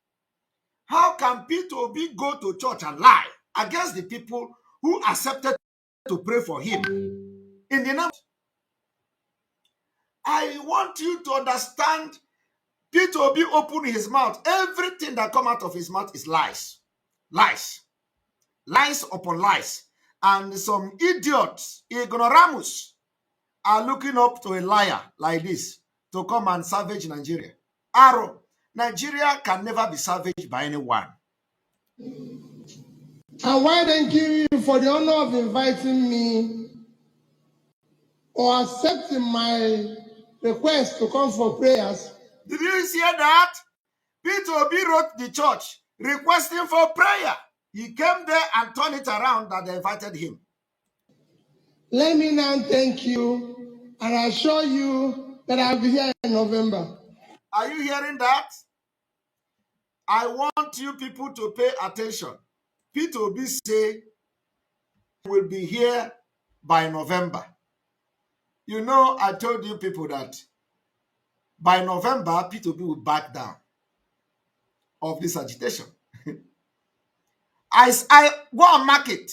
How can P2B go to church and lie against the people who accepted to pray for him? In the name, I want you to understand, P2B opened his mouth. Everything that comes out of his mouth is lies. Lies. Lies upon lies. And some idiots, ignoramus, are looking up to a liar like this to come and savage Nigeria. Arrow, Nigeria can never be savaged by anyone. And why thank you for the honor of inviting me or accepting my request to come for prayers? Did you hear that? P2B wrote the church requesting for prayer. He came there and turned it around that they invited him. Let me now thank you and assure you that I'll be here in November. Are you hearing that? I want you people to pay attention. P2B say he will be here by November. You know, I told you people that by November, P2B will back down of this agitation. I go and mark it.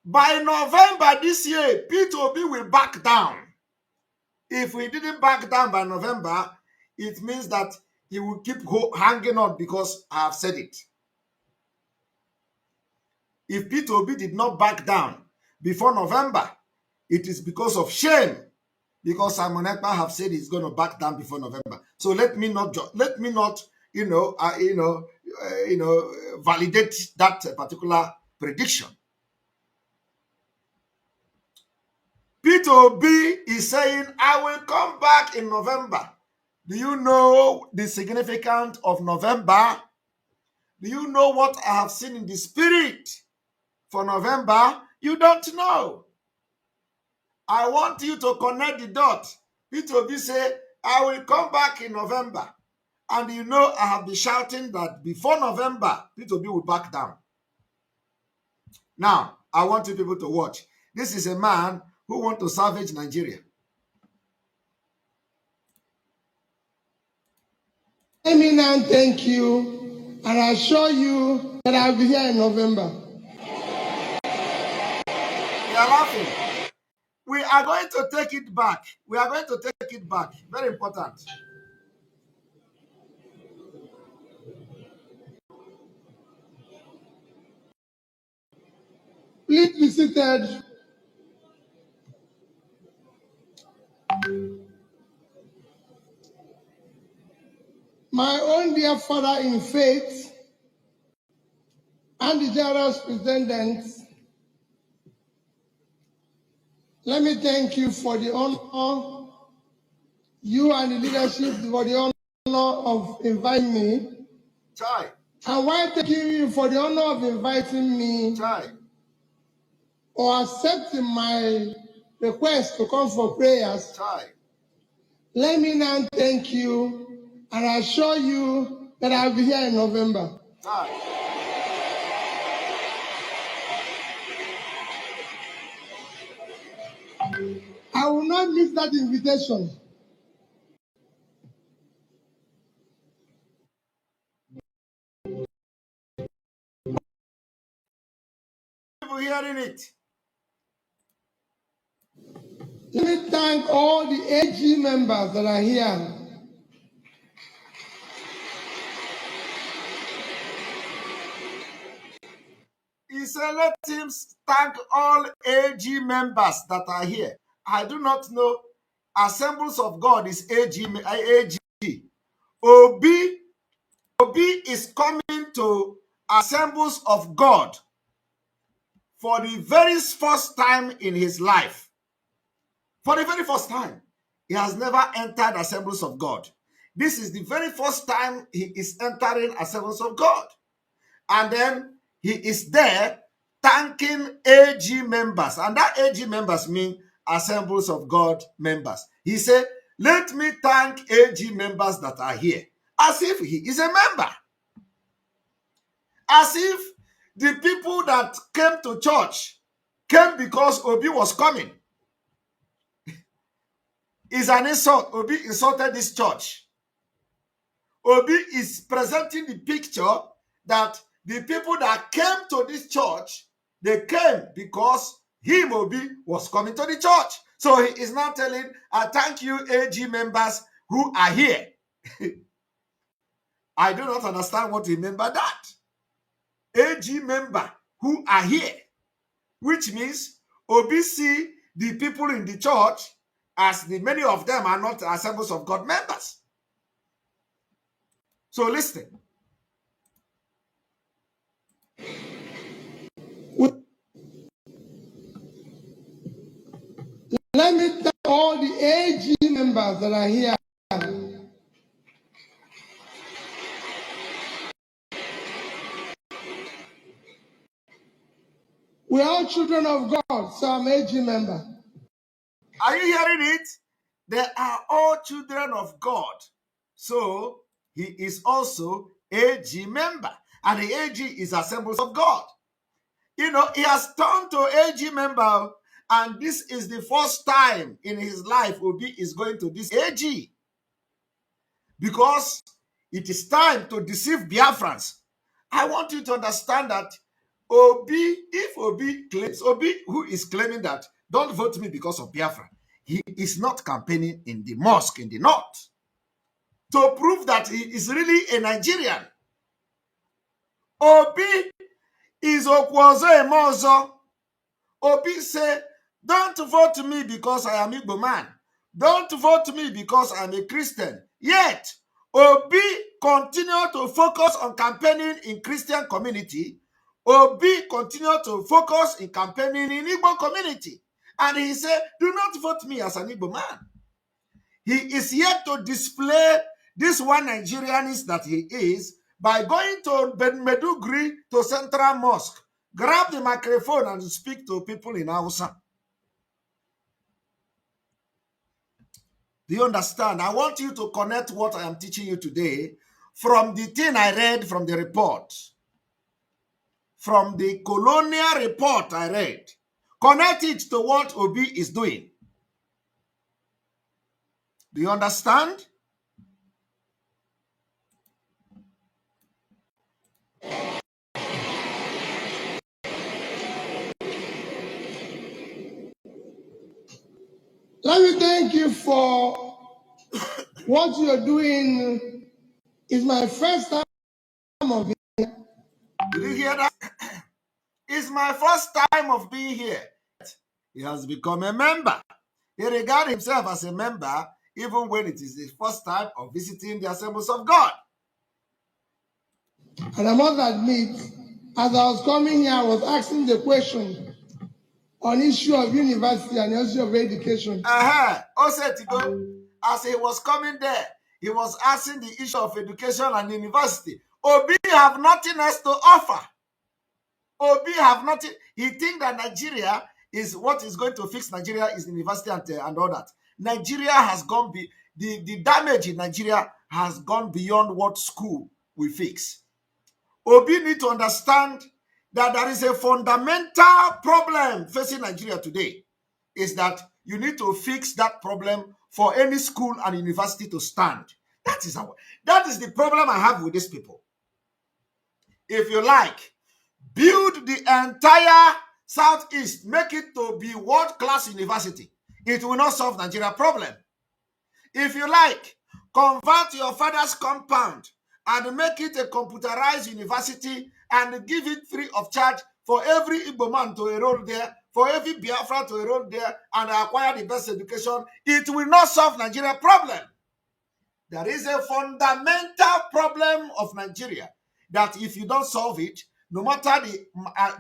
By November this year, P2B will back down. If we didn't back down by November, it means that he will keep hanging on because I have said it. If P2B did not back down before November, it is because of shame. Because Simon Ekpa have said he's going to back down before November. So let me not validate that particular prediction. P2B is saying, I will come back in November. Do you know the significance of November? Do you know what I have seen in the spirit for November? You don't know. I want you to connect the dots. P2B say, I will come back in November. And you know, I have been shouting that before November, P2B will back down. Now, I want you people to watch. This is a man who wants to salvage Nigeria. Let me now thank you and assure you that I'll be here in November. They are laughing. We are going to take it back. We are going to take it back. Very important. Please be seated. My own dear father in faith and the general superintendent, let me thank you for the honor, you and the leadership for the honor of inviting me. Chai. And why thank you for the honor of inviting me Chai. or accepting my request to come for prayers. Chai. Let me now thank you and assure you that I'll be here in November. Chai. I will not miss that invitation. People hearing it. Let me thank all the AG members that are here. He said, let him thank all AG members that are here. I do not know. Assemblies of God is AG. Obi is coming to Assemblies of God for the very first time in his life. For the very first time. He has never entered Assemblies of God. This is the very first time he is entering Assemblies of God. And then he is there thanking AG members. And that AG members mean Assemblies of God members. He said, let me thank AG members that are here. As if he is a member. As if the people that came to church came because Obi was coming. It's an insult. Obi insulted this church. Obi is presenting the picture that the people that came to this church, they came because him, Obi, was coming to the church. So he is now telling, I thank you, AG members who are here. I do not understand what he meant by that. AG member who are here, which means Obi see the people in the church as many of them are not Assemblies of God members. So listen. Let me thank all the AG members that are here. We are all children of God, so I'm AG member. Are you hearing it? They are all children of God. So he is also AG member. And the AG is Assemblies of God. You know, he has turned to AG member. And this is the first time in his life Obi is going to this AG. Because it is time to deceive Biafrans. I want you to understand that if Obi claims, Obi who is claiming that don't vote me because of Biafra, he is not campaigning in the mosque in the north to prove that he is really a Nigerian. Obi is Okwozo Emozo. Obi say, don't vote me because I am Igbo man. Don't vote me because I'm a Christian. Yet, Obi continue to focus on campaigning in Christian community. Obi continue to focus in campaigning in Igbo community. And he said, do not vote me as an Igbo man. He is yet to display this one Nigerianist that he is by going to Meduguri to Central Mosque, grab the microphone and speak to people in Hausa. Do you understand? I want you to connect what I am teaching you today from the thing I read from the report. From the colonial report I read. Connect it to what Obi is doing. Do you understand? Let me thank you for what you're doing. It's my first time of being. Did you hear that? It's my first time of being here. He has become a member. He regards himself as a member even when it is his first time of visiting the assemblies of God. And I must admit, as I was coming here, I was asking the question on issue of university and issue of education. Also, as he was coming there, he was asking the issue of education and university. Obi have nothing else to offer. Obi have nothing. He think that Nigeria is what is going to fix Nigeria is the university and all that. Nigeria has gone the damage in Nigeria has gone beyond what school will fix. Obi need to understand that there is a fundamental problem facing Nigeria today. Is that you need to fix that problem for any school and university to stand. That is the problem I have with these people. If you like, build the entire Southeast, make it to be world-class university. It will not solve Nigeria problem. If you like, convert your father's compound and make it a computerized university and give it free of charge for every Igbo man to enroll there, for every Biafra to enroll there and acquire the best education. It will not solve Nigeria problem. There is a fundamental problem of Nigeria that if you don't solve it, no matter the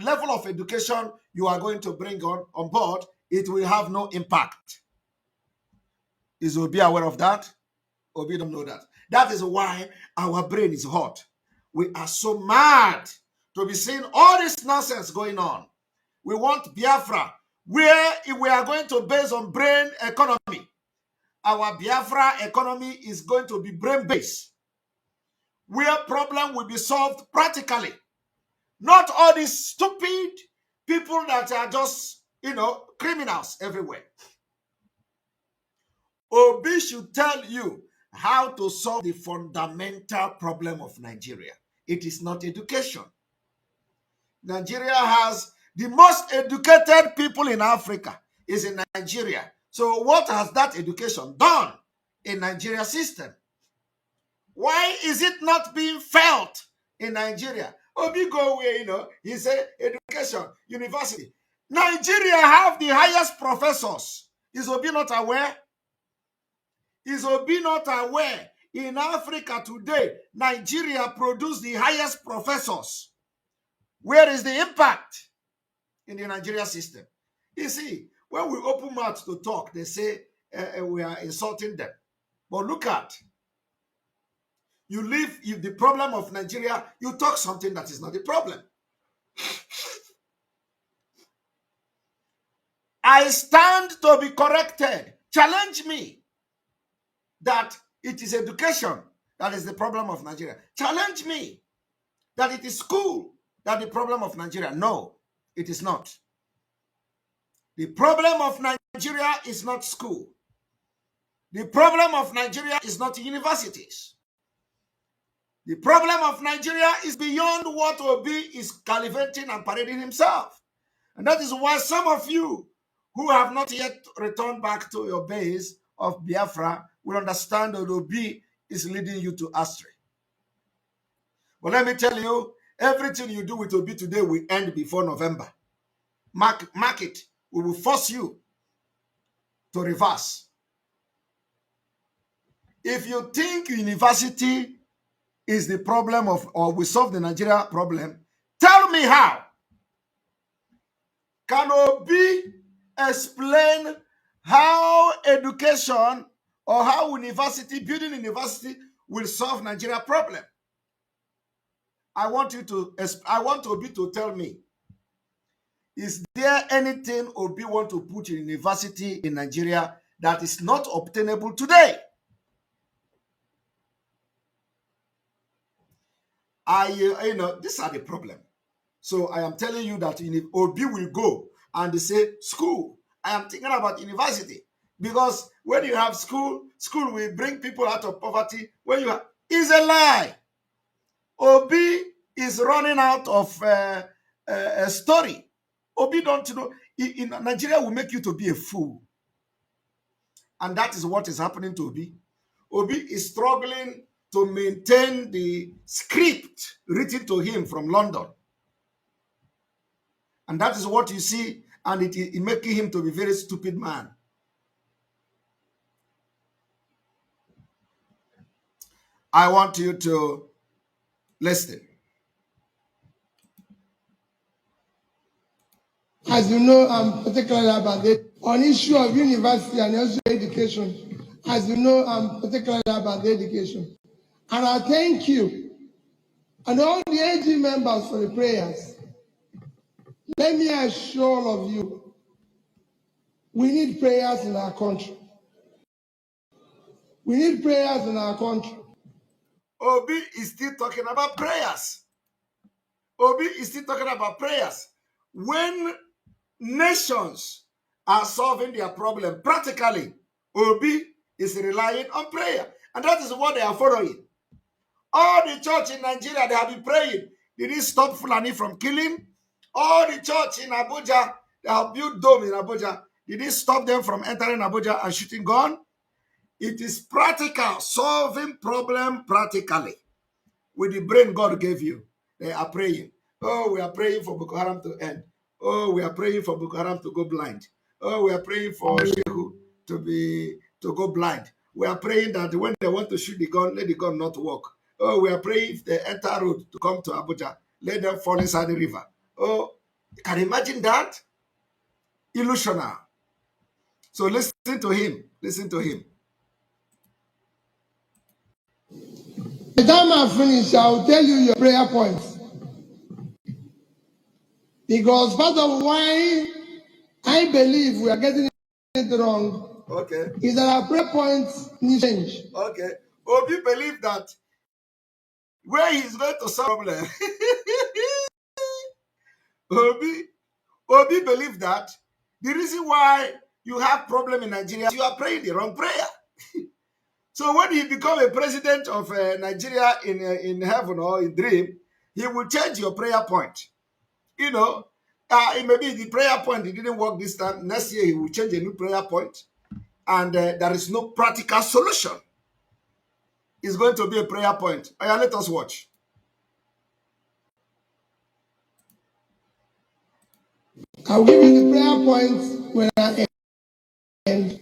level of education you are going to bring on board, it will have no impact. Is Obi aware of that? Obi don't know that. That is why our brain is hot. We are so mad to be seeing all this nonsense going on. We want Biafra, where we are going to base on brain economy. Our Biafra economy is going to be brain-based, where problem will be solved practically. Not all these stupid people that are just, criminals everywhere. Obi should tell you how to solve the fundamental problem of Nigeria. It is not education. Nigeria has the most educated people in Africa is in Nigeria. So what has that education done in Nigeria system? Why is it not being felt in Nigeria? Obi go away, he say education, university. Nigeria have the highest professors. Is Obi not aware? Is Obi not aware? In Africa today, Nigeria produce the highest professors. Where is the impact in the Nigeria system? You see, when we open mouth to talk, they say we are insulting them. But look at, you leave the problem of Nigeria, you talk something that is not the problem. I stand to be corrected. Challenge me that it is education that is the problem of Nigeria. Challenge me that it is school that the problem of Nigeria. No, it is not. The problem of Nigeria is not school. The problem of Nigeria is not universities. The problem of Nigeria is beyond what Obi is gallivanting and parading himself. And that is why some of you who have not yet returned back to your base of Biafra will understand that Obi is leading you to astray. But let me tell you, everything you do with Obi today will end before November. Mark it. We will force you to reverse. If you think university is the problem or we solve the Nigeria problem, tell me how. Can Obi explain how education or how building university will solve Nigeria problem? I want Obi to tell me, is there anything Obi want to put in university in Nigeria that is not obtainable today. These are the problem. So I am telling you that if Obi will go and they say school, I am thinking about university, because when you have school will bring people out of poverty. When you have, is a lie. Obi is running out of a story. Obi don't know. In Nigeria will make you to be a fool, and that is what is happening to Obi. Obi is struggling to maintain the script written to him from London. And that is what you see, and it making him to be a very stupid man. I want you to listen. As you know, I'm particularly about it. On issue of university and also education, as you know, I'm particularly about the education. And I thank you and all the AG members for the prayers. Let me assure all of you, we need prayers in our country. We need prayers in our country. Obi is still talking about prayers. Obi is still talking about prayers. When nations are solving their problem practically, Obi is relying on prayer. And that is what they are following. All the church in Nigeria, they have been praying. Did it stop Fulani from killing? All the church in Abuja, they have built dome in Abuja. Did it stop them from entering Abuja and shooting gun? It is practical, solving problem practically. With the brain God gave you, they are praying. Oh, we are praying for Boko Haram to end. Oh, we are praying for Boko Haram to go blind. Oh, we are praying for Shehu to go blind. We are praying that when they want to shoot the gun, let the gun not work. Oh, we are praying if they enter road to come to Abuja, let them fall inside the river. Oh, can you imagine that? Illusional. So listen to him. Listen to him. By the time I finish, I'll tell you your prayer points. Because part of why I believe we are getting it wrong, okay, is that our prayer points need change. Okay. Obi believe that where he's going to solve problem. Obi believe that the reason why you have problem in Nigeria, you are praying the wrong prayer. So when he become a president of Nigeria in heaven or in dream, he will change your prayer point. You know, it may be the prayer point, it didn't work this time. Next year, he will change a new prayer point. And there is no practical solution. It's going to be a prayer point. Let us watch. I'll give you the prayer points when I end.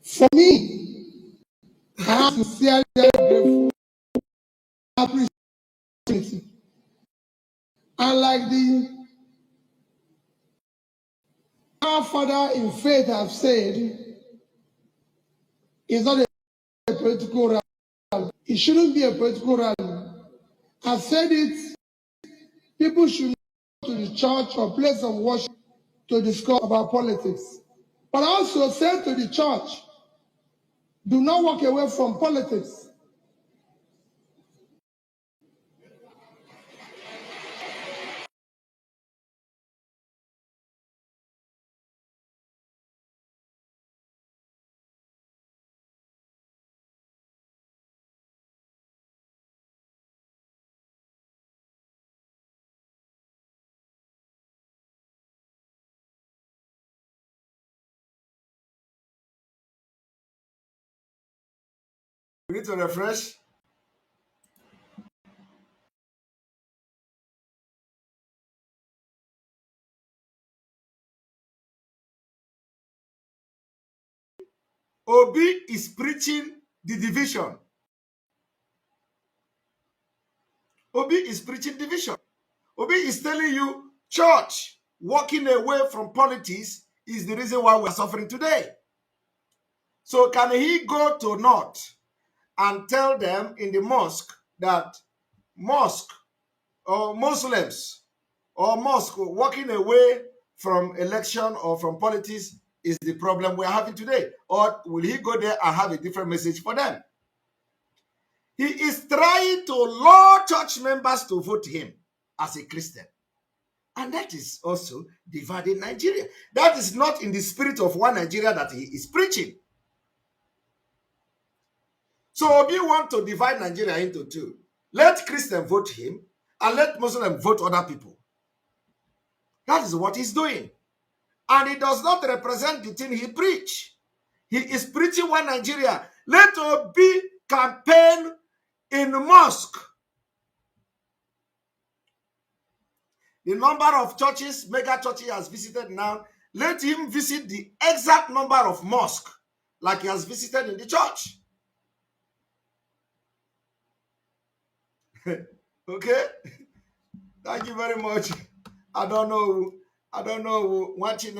For me, I am sincerely grateful. Appreciate. And like our father in faith have said, it's not a political rally. It shouldn't be a political rally. I've said it, people should go to the church or place of worship to discuss about politics. But I also said to the church, do not walk away from politics. We need to refresh. Obi is preaching the division. Obi is preaching division. Obi is telling you, church walking away from politics is the reason why we're suffering today. So can he go to North and tell them in the mosque that mosque or Muslims or mosque walking away from election or from politics is the problem we're having today? Or will he go there and have a different message for them? He is trying to lure church members to vote him as a Christian. And that is also dividing Nigeria. That is not in the spirit of one Nigeria that he is preaching. So Obi want to divide Nigeria into two. Let Christian vote him and let Muslim vote other people. That is what he's doing. And it does not represent the thing he preach. He is preaching one Nigeria. Let Obi campaign in mosque. The number of churches, mega churches he has visited now, let him visit the exact number of mosques like he has visited in the church. Okay? Thank you very much. I don't know. Watching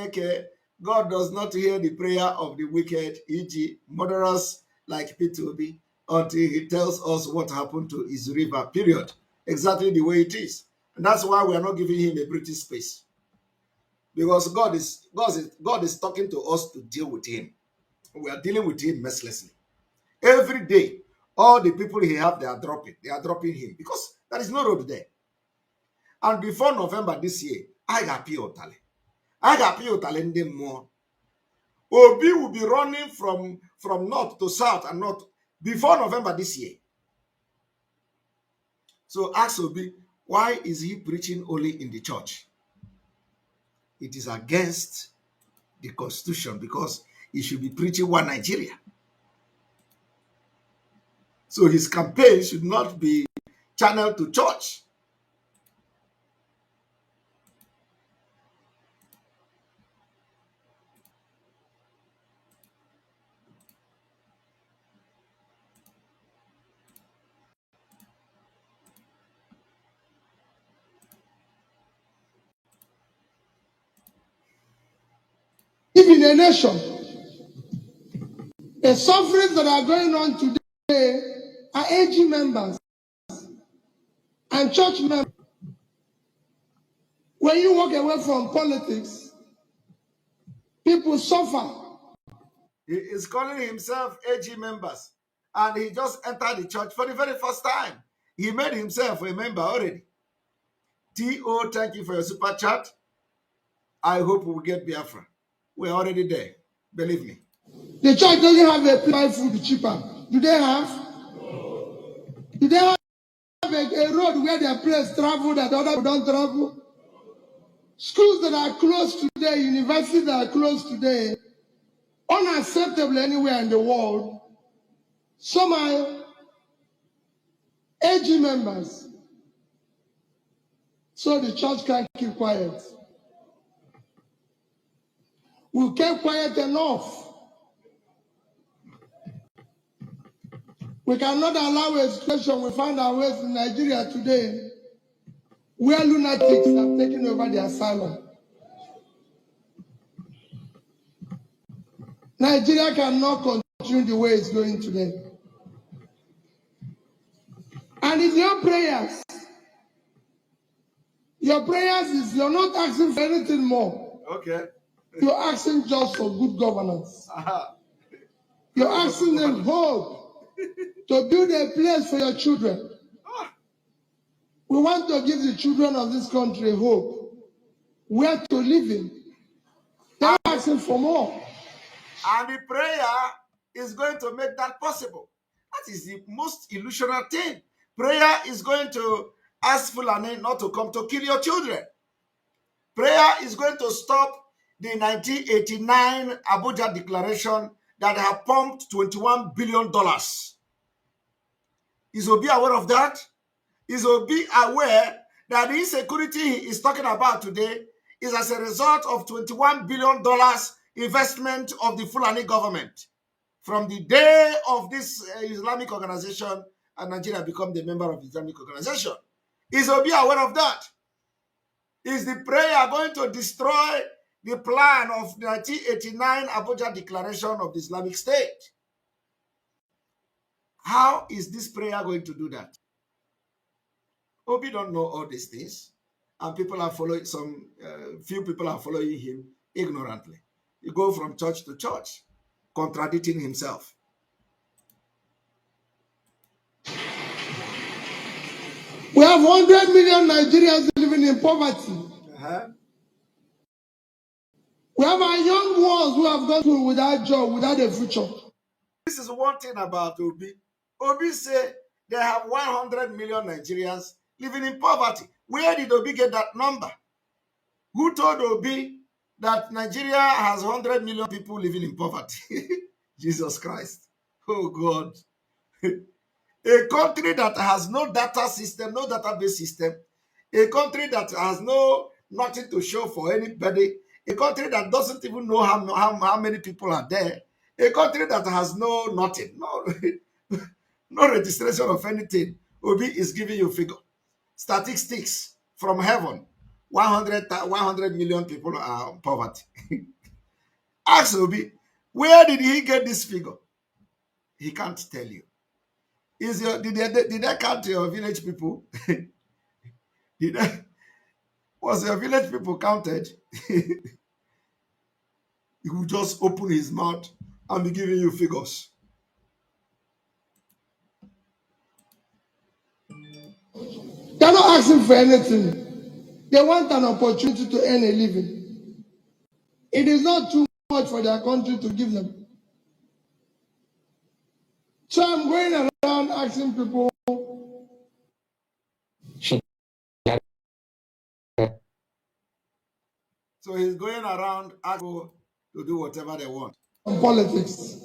God does not hear the prayer of the wicked, e.g., murderers like P2B, until he tells us what happened to his river, period. Exactly the way it is. And that's why we are not giving him a British space. Because God is talking to us to deal with him. We are dealing with him mercilessly. Every day, all the people he have, they are dropping him. Because there is no road there. And before November this year, I got Otale ndị more. Obi will be running from north to south and north before November this year. So ask Obi, why is he preaching only in the church? It is against the constitution because he should be preaching one Nigeria. So his campaign should not be channeled to church. Even a nation, the sufferings that are going on today are AG members and church members. When you walk away from politics, people suffer. He is calling himself AG members, and he just entered the church for the very first time. He made himself a member already. T.O., thank you for your super chat. I hope we will get Biafra. We're already there. Believe me. The church doesn't have a place food cheaper. Do they have? Do they have a road where their place travel that other people don't travel? Schools that are closed today, universities that are closed today, unacceptable anywhere in the world. Some are AG members. So the church can't keep quiet. We kept quiet enough. We cannot allow a situation we find ourselves in Nigeria today where lunatics have taken over the asylum. Nigeria cannot continue the way it's going today. And it's your prayers. Your prayers is you're not asking for anything more. Okay. You're asking just for good governance. You're asking them hope to build a place for your children. We want to give the children of this country hope, where to live in. They're asking for more. And the prayer is going to make that possible. That is the most illusionary thing. Prayer is going to ask Fulani not to come to kill your children. Prayer is going to stop the 1989 Abuja Declaration that have pumped $21 billion. Is Obi aware of that? Is Obi aware that the insecurity he is talking about today is as a result of $21 billion investment of the Fulani government from the day of this Islamic organization and Nigeria become the member of the Islamic organization? Is Obi aware of that? Is the prayer going to destroy the plan of the 1989 Abuja Declaration of the Islamic State? How is this prayer going to do that? Obi don't know all these things, and people are following few people are following him ignorantly. He goes from church to church, contradicting himself. We have 100 million Nigerians living in poverty. We have our young ones who have gone through without job, without a future. This is one thing about Obi. Obi say they have 100 million Nigerians living in poverty. Where did Obi get that number? Who told Obi that Nigeria has 100 million people living in poverty? Jesus Christ. Oh God. A country that has no data system, no database system, a country that has nothing to show for anybody, a country that doesn't even know how many people are there, a country that has nothing, no registration of anything. Obi is giving you figure. Statistics from heaven. 100 million people are in poverty. Ask Obi, where did he get this figure? He can't tell you. Did they count your village people? Was your village people counted? He will just open his mouth and be giving you figures. They're not asking for anything. They want an opportunity to earn a living. It is not too much for their country to give them. So I'm going around asking people. So he's going around asking people to do whatever they want. On politics.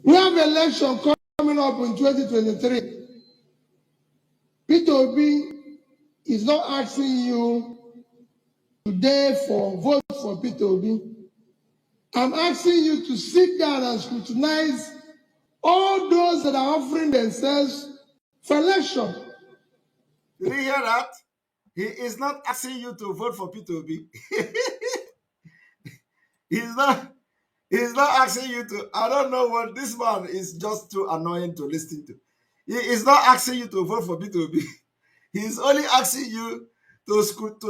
We have an election coming up in 2023. Peter Obi is not asking you today for vote for Peter Obi. I'm asking you to sit down and scrutinize all those that are offering themselves for election. Did you hear that? He is not asking you to vote for Peter Obi. He's not asking you to. I don't know what this man is, just too annoying to listen to. He is not asking you to vote for Peter Obi. He's only asking you to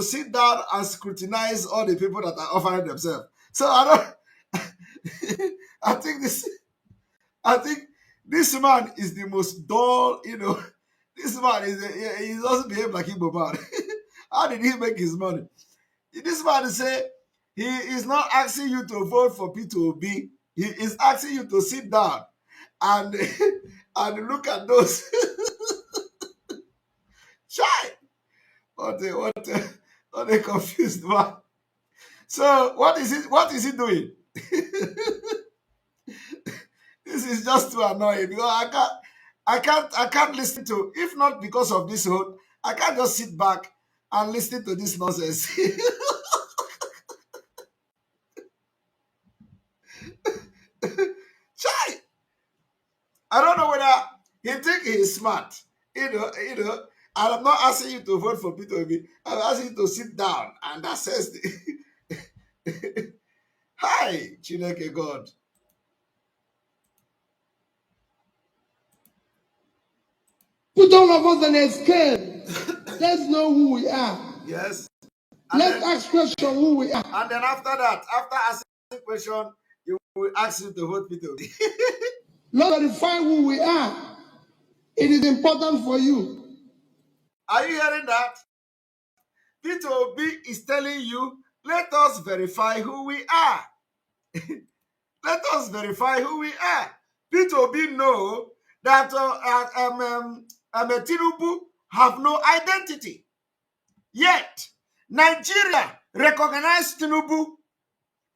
sit down and scrutinize all the people that are offering themselves. So I think this man is the most dull, This man he doesn't behave like Igbo man. How did he make his money? This man say he is not asking you to vote for Peter Obi. He is asking you to sit down and and look at those. Chai! What a confused man. So what is he doing? This is just too annoying because I can't listen to, if not because of this whole, I can't just sit back and listen to this nonsense. Chai! I don't know whether he think he is smart. I'm not asking you to vote for Peter Obi. I'm asking you to sit down and assess the Hi, Chineke God. Put all of us on a scale. Let's know who we are. Yes. Let's ask question who we are. And then after that, after asking question, you will ask you to vote Peter Obi. Let's verify who we are. It is important for you. Are you hearing that? Peter Obi is telling you, let us verify who we are. Let us verify who we are. Peter Obi know that Tinubu have no identity. Yet, Nigeria recognize Tinubu.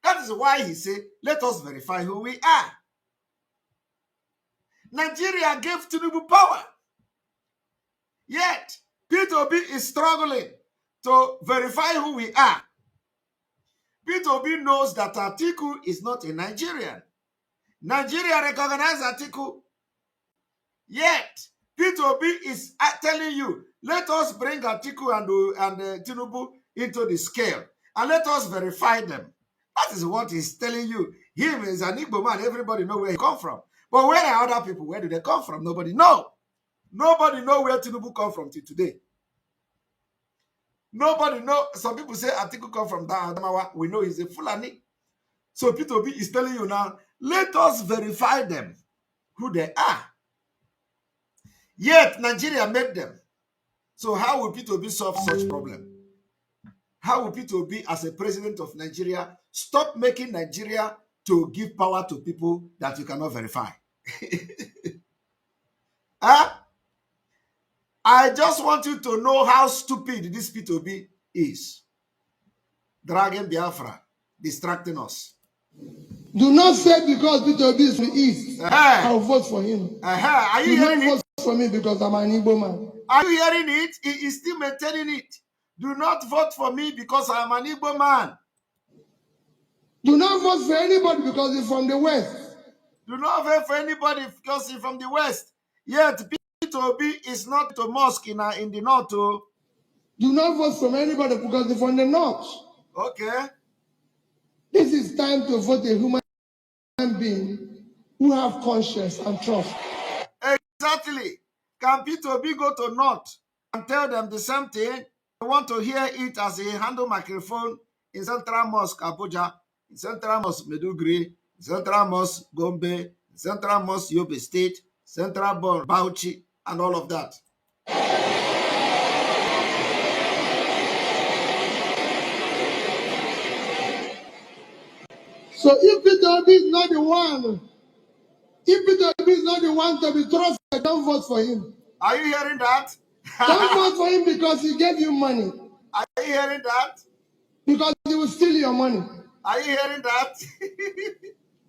That is why he said, let us verify who we are. Nigeria gave Tinubu power. Yet, Peter Obi is struggling to verify who we are. Peter Obi knows that Atiku is not a Nigerian. Nigeria recognizes Atiku. Yet, Peter Obi is telling you, let us bring Atiku and Tinubu into the scale and let us verify them. That is what he's telling you. Him is an Igbo man. Everybody know where he come from. But where are other people? Where do they come from? Nobody know. Nobody know where Tinubu come from till today. Nobody know. Some people say Atiku come from Adamawa. We know he's a Fulani. So P2B is telling you now, let us verify them, who they are. Yet Nigeria made them. So how will P2B solve such problem? How will P2B, as a president of Nigeria, stop making Nigeria to give power to people that you cannot verify? I just want you to know how stupid this P2B is. Dragging Biafra, distracting us. Do not say because P2B is from the East, I'll vote for him. Are you hearing it? Vote for me because I'm an Igbo man. Are you hearing it? He is still maintaining it. Do not vote for me because I'm an Igbo man. Do not vote for anybody because he's from the West. Do not vote for anybody because he's from the West. Yet P2B is not a mosque in the North. Do not vote for anybody because he's from the North. Okay. This is time to vote a human being who have conscience and trust. Exactly. Can P2B go to North and tell them the same thing? I want to hear it as a handle microphone in Central Mosque Abuja, in Central Mosque Meduguri, in Central Mosque Gombe, in Central Mosque Yobe State, Central Mosque Bauchi, and all of that. So if P2B is not the one, if P2B is not the one to be trusted, don't vote for him. Are you hearing that? Don't vote for him because he gave you money. Are you hearing that? Because he will steal your money. Are you hearing that?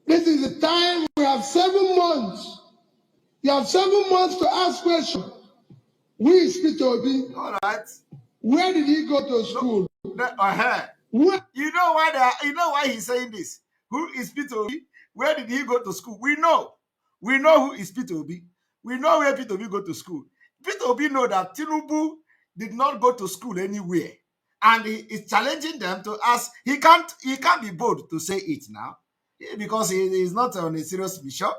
This is the time. We have 7 months. You have 7 months to ask questions. Who is P2B? All right. Where did he go to school? Where? You know why he's saying this? Who is P2B? Where did he go to school? We know. We know who is P2B. We know where P2B go to school. P2B know that Tinubu did not go to school anywhere. And he is challenging them to ask. He can't be bold to say it now because he is not on a serious mission.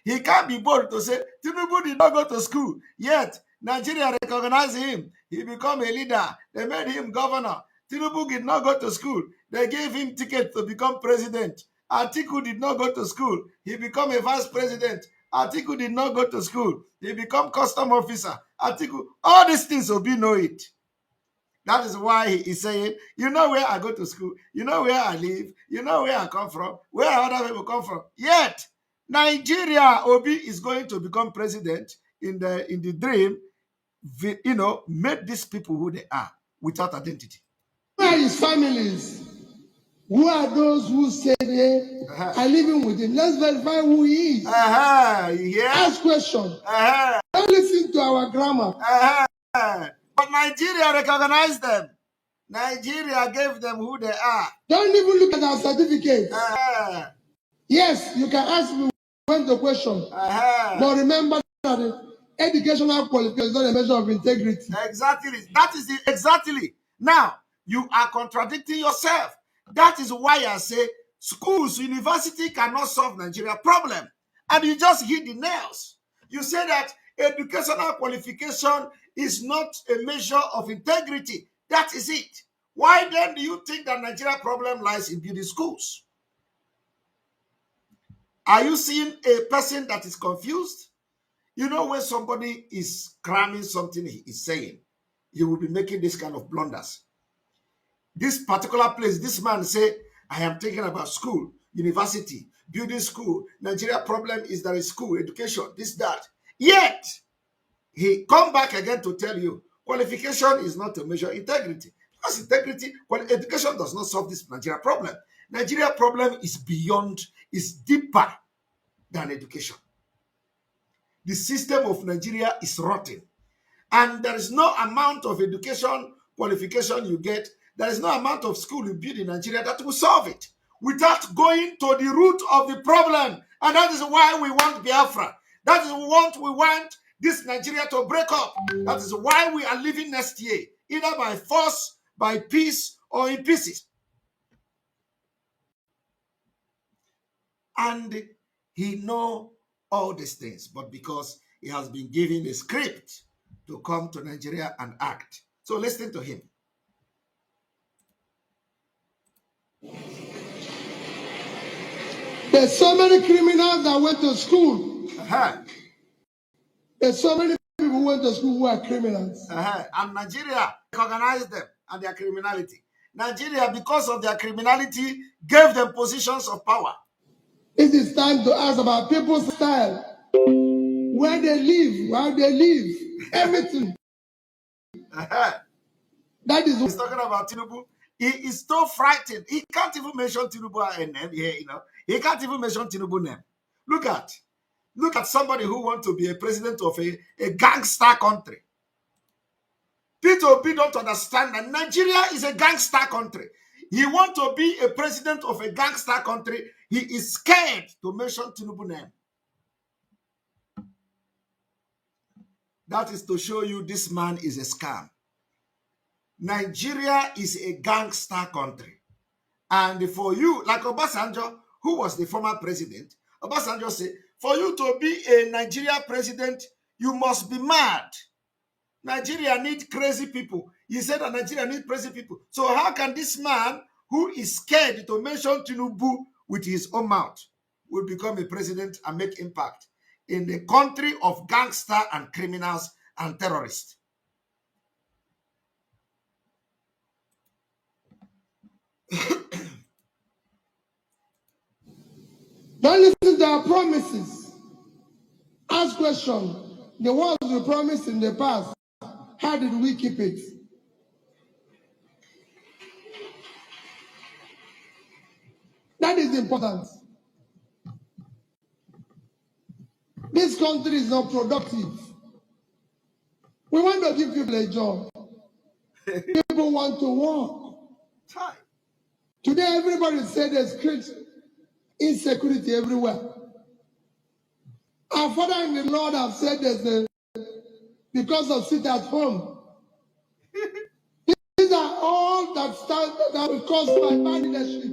He can't be bold to say Tinubu did not go to school. Yet Nigeria recognized him. He became a leader. They made him governor. Tinubu did not go to school. They gave him ticket to become president. Atiku did not go to school. He became a vice president. Atiku did not go to school. He became custom officer. Atiku, all these things Obi know it. That is why he is saying, you know where I go to school, you know where I live, you know where I come from, where other people come from. Yet, Nigeria, Obi is going to become president in the dream, made these people who they are without identity. Who are his families? Who are those who say they are living with him? Let's verify who he is. Yeah. Ask questions. Don't listen to our grammar. But Nigeria recognized them. Nigeria gave them who they are. Don't even look at our certificates. Yes, you can ask me when the question. But remember that educational qualification is not a measure of integrity. Exactly. That is it. Exactly. Now, you are contradicting yourself. That is why I say schools, university cannot solve Nigeria problem. And you just hit the nails. You say that educational qualification is not a measure of integrity. That is it. Why then do you think that Nigeria problem lies in building schools? Are you seeing a person that is confused? You know, when somebody is cramming something he is saying, you will be making this kind of blunders. This particular place, this man say, I am thinking about school, university, building school. Nigeria problem is there is school, education, this, that. Yet, he come back again to tell you, qualification is not to measure integrity. Because integrity, education does not solve this Nigeria problem. Nigeria problem is beyond, is deeper than education. The system of Nigeria is rotten. And there is no amount of education qualification you get, there is no amount of school you build in Nigeria that will solve it without going to the root of the problem. And that is why we want Biafra. That is what we want this Nigeria to break up. That is why we are leaving next year, either by force, by peace, or in pieces. And he knows all these things, but because he has been given a script to come to Nigeria and act. So listen to him. There's so many criminals that went to school. There's so many people who went to school who are criminals. And Nigeria recognized them and their criminality. Nigeria, because of their criminality, gave them positions of power. It is time to ask about people's style, where they live, how they live, everything. That is he's talking about Tinubu. He is so frightened. He can't even mention Tinubu name here. He can't even mention Tinubu name. Look at somebody who wants to be a president of a gangster country. P2P don't understand that Nigeria is a gangster country. He wants to be a president of a gangster country. He is scared to mention Tinubu name. That is to show you this man is a scam. Nigeria is a gangster country. And for you, like Obasanjo, who was the former president, Obasanjo said, for you to be a Nigeria president, you must be mad. Nigeria needs crazy people. He said that Nigeria needs crazy people. So how can this man, who is scared to mention Tinubu with his own mouth, will become a president and make impact in the country of gangsters and criminals and terrorists? Don't listen to our promises. Ask questions. The ones we promised in the past, how did we keep it? That is important. This country is not productive. We want to give people a job. People want to work. Today, everybody said there's great insecurity everywhere. Our Father in the Lord have said because of sit at home. These are all that will cause by bad leadership.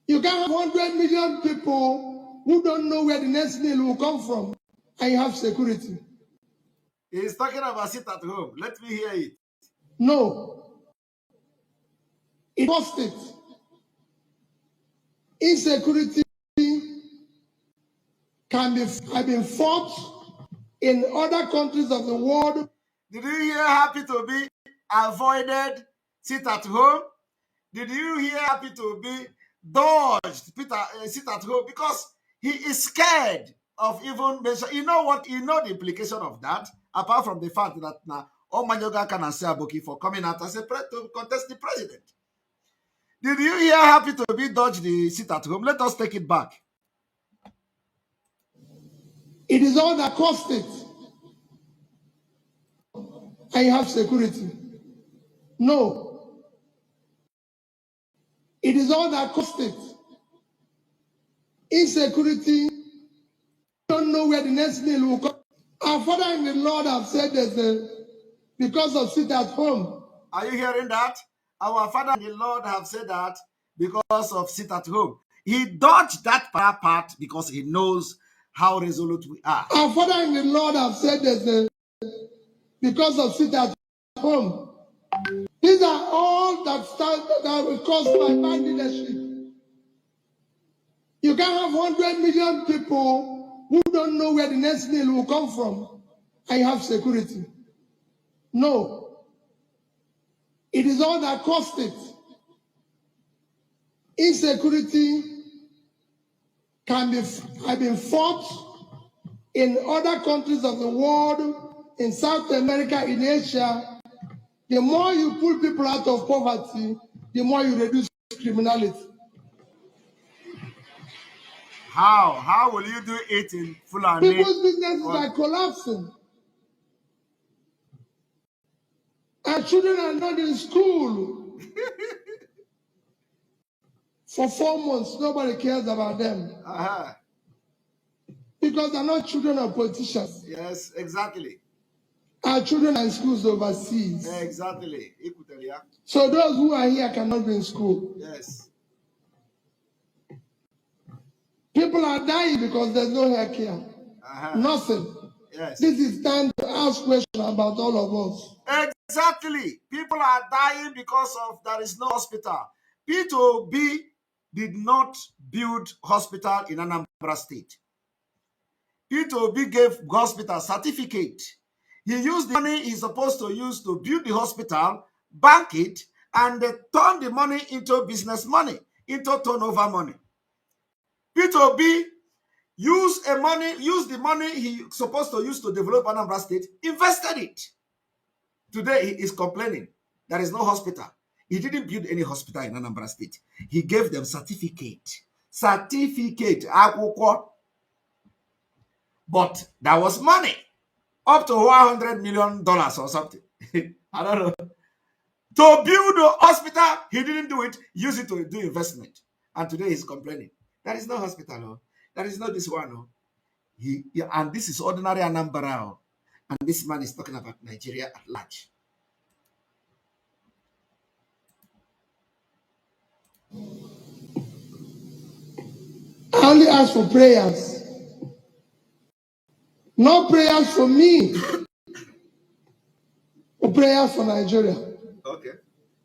You can have 100 million people who don't know where the next meal will come from, and you have security. He's talking about sit at home. Let me hear it. No. It cost it. Insecurity have been fought in other countries of the world. Did you hear happy to be avoided, sit at home? Did you hear happy to be dodged, sit at home? Because he is scared of even mention. You know what? You know the implication of that, apart from the fact that now Omanyoga can answer Aboki for coming out as a to contest the president. Did you hear happy to be dodged the sit at home? Let us take it back. It is all that cost it. And you have security. No. It is all that cost it. Insecurity, don't know where the next meal will come. Our Father in the Lord have said because of sit at home. Are you hearing that? Our Father in the Lord have said that because of sit at home. He dodged that part because he knows how resolute we are. Our Father in the Lord have said because of sit at home. These are all that will cause by bad leadership. You can have 100 million people who don't know where the next meal will come from, and you have security. No. It is all that cost it. Insecurity have been fought in other countries of the world, in South America, in Asia. The more you pull people out of poverty, the more you reduce criminality. How? How will you do it in Fulani? People's businesses are collapsing. Our children are not in school. For 4 months, nobody cares about them. Because they're not children of politicians. Yes, exactly. Our children are in schools overseas. Exactly. So those who are here cannot be in school. Yes. People are dying because there's no health care. Nothing. Yes. This is time to ask questions about all of us. Exactly. People are dying because of there is no hospital. P2B did not build hospital in Anambra State. Peter Obi gave hospital certificate. He used the money he's supposed to use to build the hospital, bank it, and turn the money into business money, into turnover money. Peter Obi used the money he's supposed to use to develop Anambra State, invested it. Today he is complaining there is no hospital. He didn't build any hospital in Anambra State. He gave them certificate. Certificate. But there was money. Up to $100 million or something. I don't know. To build a hospital, he didn't do it. Use it to do investment. And today he's complaining. There is no hospital. No. There is no this one. No. And this is ordinary Anambra. And this man is talking about Nigeria at large. I only ask for prayers. No prayers for me. Or prayers for Nigeria. Okay.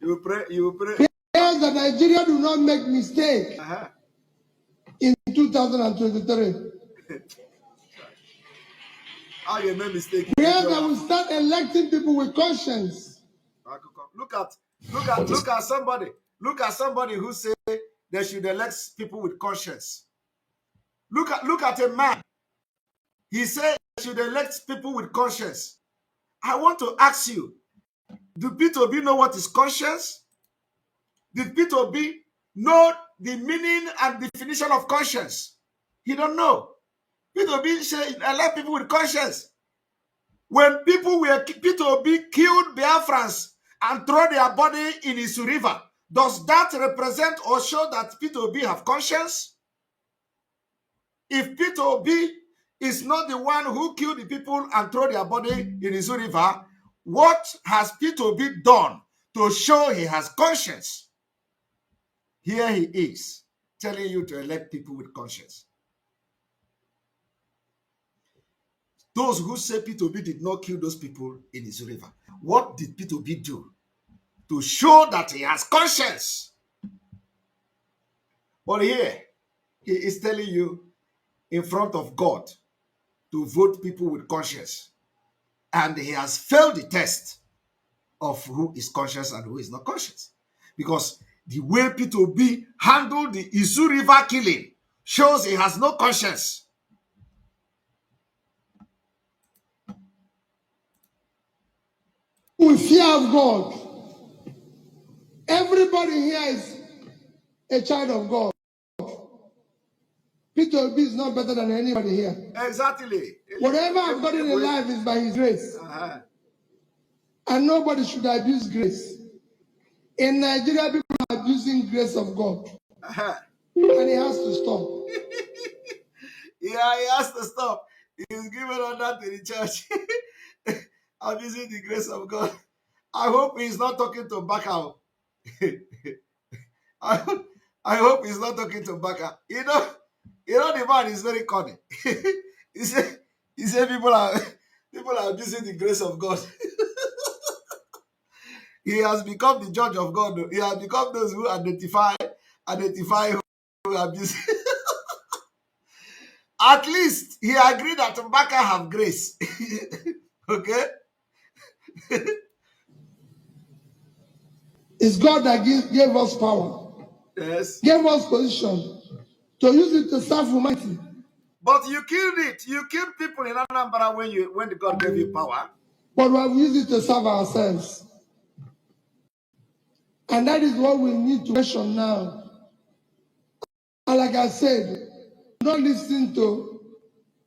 You will pray. You will pray. Prayers that Nigeria do not make mistake in 2023. How you make mistake? Prayers that will start electing people with conscience. Look at somebody. Look at somebody who say they should elect people with conscience. Look at a man. He said they should elect people with conscience. I want to ask you, do P2B know what is conscience? Did P2B know the meaning and definition of conscience? He don't know. P2B said elect people with conscience. When P2B killed Biafrans and throw their body in Isu River, does that represent or show that P2B have conscience? If P2B is not the one who killed the people and throw their body in Isu River, what has P2B done to show he has conscience? Here he is, telling you to elect people with conscience. Those who say P2B did not kill those people in Isu River, what did P2B do to show that he has conscience? But here, he is telling you in front of God to vote people with conscience. And he has failed the test of who is conscious and who is not conscious. Because the way P2B handled the Isu River killing shows he has no conscience. With fear of God. Everybody here is a child of God. P2B is not better than anybody here. Exactly. Whatever I've gotten in life is by his grace. And nobody should abuse grace. In Nigeria, people are abusing grace of God. And he has to stop. Yeah, he has to stop. He's given order to the church. Abusing the grace of God. I hope he's not talking to Bakao. I hope he's not talking to Baka. You know the man is very cunning. he said people are abusing the grace of God. He has become the judge of God. He has become those who identify who abuse. At least he agreed that Mbaka have grace. Okay? It's God that gave us power. Yes. Gave us position to use it to serve humanity. But you killed it. You killed people in Anambra when the God gave you power. But we have used it to serve ourselves. And that is what we need to question now. And like I said, don't listen to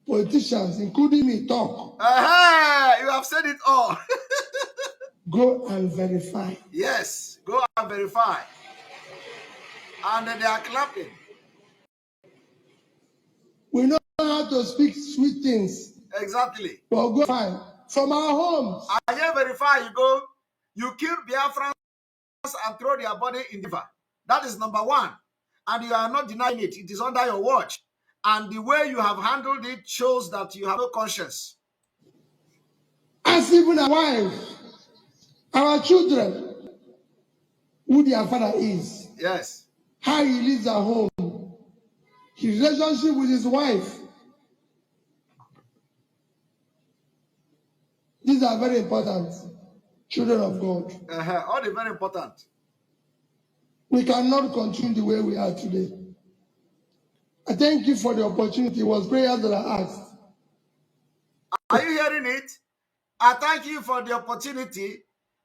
politicians, including me, talk. You have said it all. Go and verify. Yes, go and verify. And they are clapping. We know how to speak sweet things. Exactly. But go find from our homes. And you verify, you kill Biafrans and throw their body in the river. That is number one. And you are not denying it. It is under your watch. And the way you have handled it shows that you have no conscience. As even our wives, our children, who their father is. Yes. how he lives at home, his relationship with his wife. These are very important, children of God. All the very important. We cannot continue the way we are today. I thank you for the opportunity. It was prayers that I asked. Are you hearing it? I thank you for the opportunity.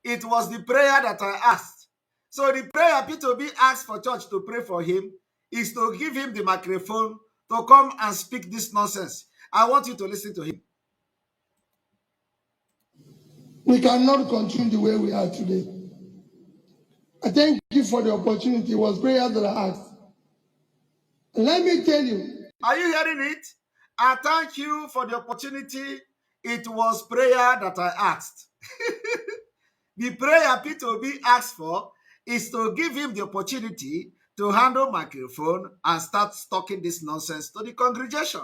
It was the prayer that I asked. So the prayer P2B asked for church to pray for him is to give him the microphone to come and speak this nonsense. I want you to listen to him. We cannot continue the way we are today. I thank you for the opportunity. It was prayers that I asked. And let me tell you. Are you hearing it? I thank you for the opportunity. It was prayer that I asked. The prayer P2B asked for is to give him the opportunity to handle microphone and start talking this nonsense to the congregation.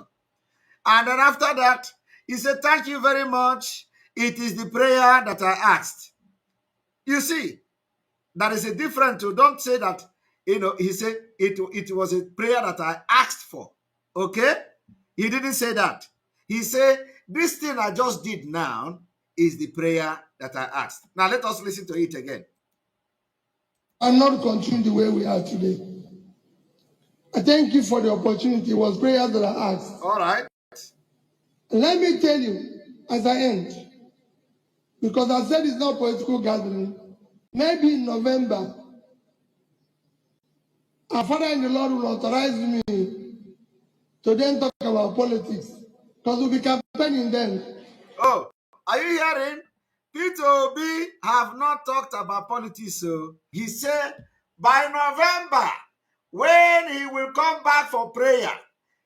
And then after that, he said, thank you very much. It is the prayer that I asked. You see, that is a difference. Don't say that, he said it was a prayer that I asked for. Okay? He didn't say that. He said, this thing I just did now is the prayer that I asked. Now let us listen to it again. I'm not continue the way we are today. I thank you for the opportunity. It was prayers that I asked. All right. Let me tell you, as I end, because I said it's not political gathering, maybe in November, our Father in the Lord will authorize me to then talk about politics, because we'll be campaigning then. Oh, are you hearing? P2B have not talked about politics. So he said by November, when he will come back for prayer,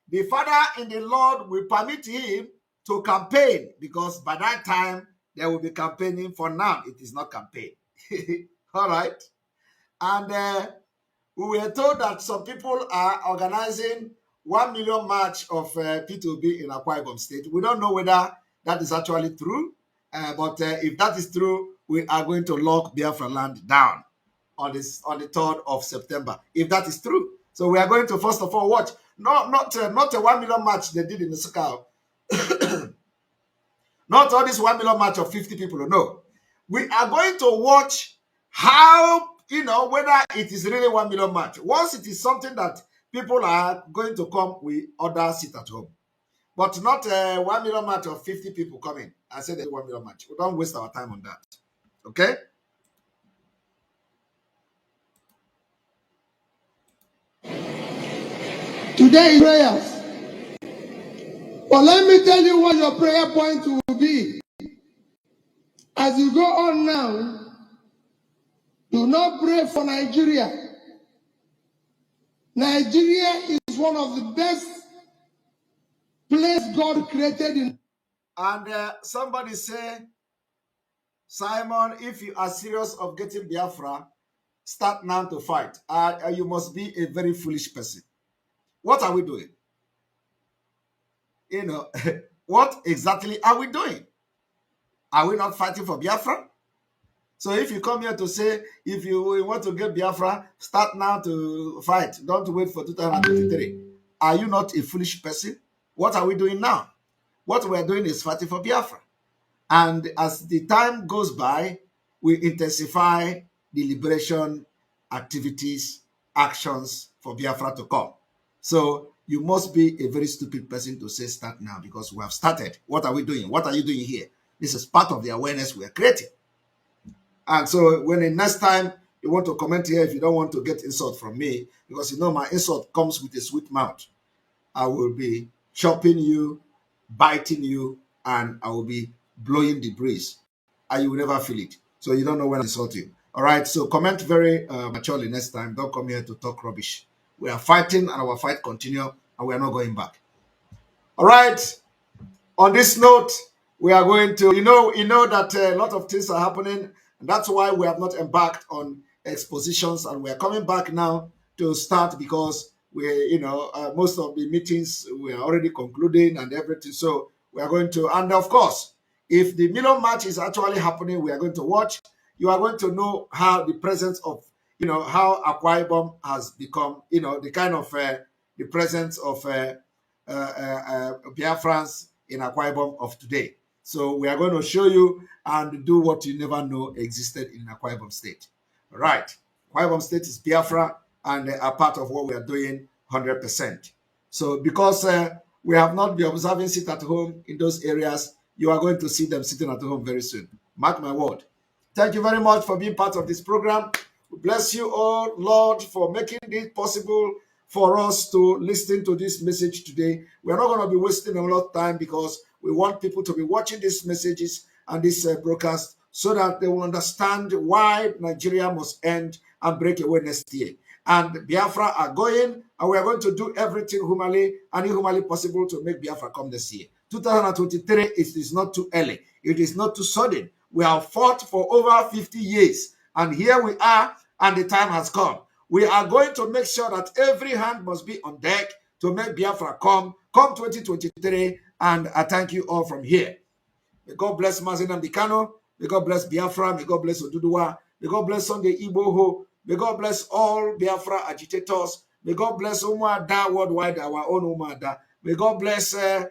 the Father in the Lord will permit him to campaign, because by that time there will be campaigning. For now, it is not campaign. All right. And we were told that some people are organizing 1 million march of P2B in Akwa Ibom State. We don't know whether that is actually true, but if that is true, we are going to lock Biafra land down on the 3rd of September, if that is true. So we are going to first of all watch, not a 1 million march they did in the Sakao. Not all this 1 million march of 50 people, no. We are going to watch how, whether it is really 1 million march. Once it is something that people are going to come, we order sit at home. But not a 1 million march of 50 people coming. I said a 1 million march. We don't waste our time on that. Okay? Today is prayers. But let me tell you what your prayer point will be. As you go on now, do not pray for Nigeria. Nigeria is one of the best places God created in. And somebody say, Simon, if you are serious of getting Biafra, start now to fight. You must be a very foolish person. What are we doing? What exactly are we doing? Are we not fighting for Biafra? So if you come here to say, if you want to get Biafra, start now to fight. Don't wait for 2023. Are you not a foolish person? What are we doing now? What we're doing is fighting for Biafra. And as the time goes by, we intensify the liberation activities, actions for Biafra to come. So you must be a very stupid person to say start now, because we have started. What are we doing? What are you doing here? This is part of the awareness we are creating. And so when the next time you want to comment here, if you don't want to get insult from me, because my insult comes with a sweet mouth, I will be chopping you, biting you, and I will be blowing the breeze, and you will never feel it. So you don't know when I insult you. All right, so comment very maturely next time. Don't come here to talk rubbish. We are fighting, and our fight continue, and we are not going back. All right. On this note, we are going to, that a lot of things are happening, and that's why we have not embarked on expositions, and we are coming back now to start, because we, most of the meetings we are already concluding and everything. So we are going to, and of course, if the Million March is actually happening, we are going to watch. You are going to know how the presence of how Akwa Ibom has become, the kind of the presence of Biafrans in Akwa Ibom of today. So we are going to show you and do what you never know existed in Akwa Ibom State. All right. Akwa Ibom State is Biafra, and they are part of what we are doing 100%. So because we have not been observing sit at home in those areas, you are going to see them sitting at home very soon. Mark my word. Thank you very much for being part of this program. We bless you all, Lord, for making it possible for us to listen to this message today. We're not going to be wasting a lot of time because we want people to be watching these messages and this broadcast so that they will understand why Nigeria must end and break away next year. And Biafra are going, and we are going to do everything humanly and inhumanly possible to make Biafra come this year. 2023, it is not too early. It is not too sudden. We have fought for over 50 years, and here we are, and the time has come. We are going to make sure that every hand must be on deck to make Biafra come 2023, and I thank you all from here. May God bless Mazinam Dikano. May God bless Biafra. May God bless Oduduwa. May God bless Sunday Igboho. May God bless all Biafra agitators. May God bless Umuada worldwide, our own Umuada. May God bless the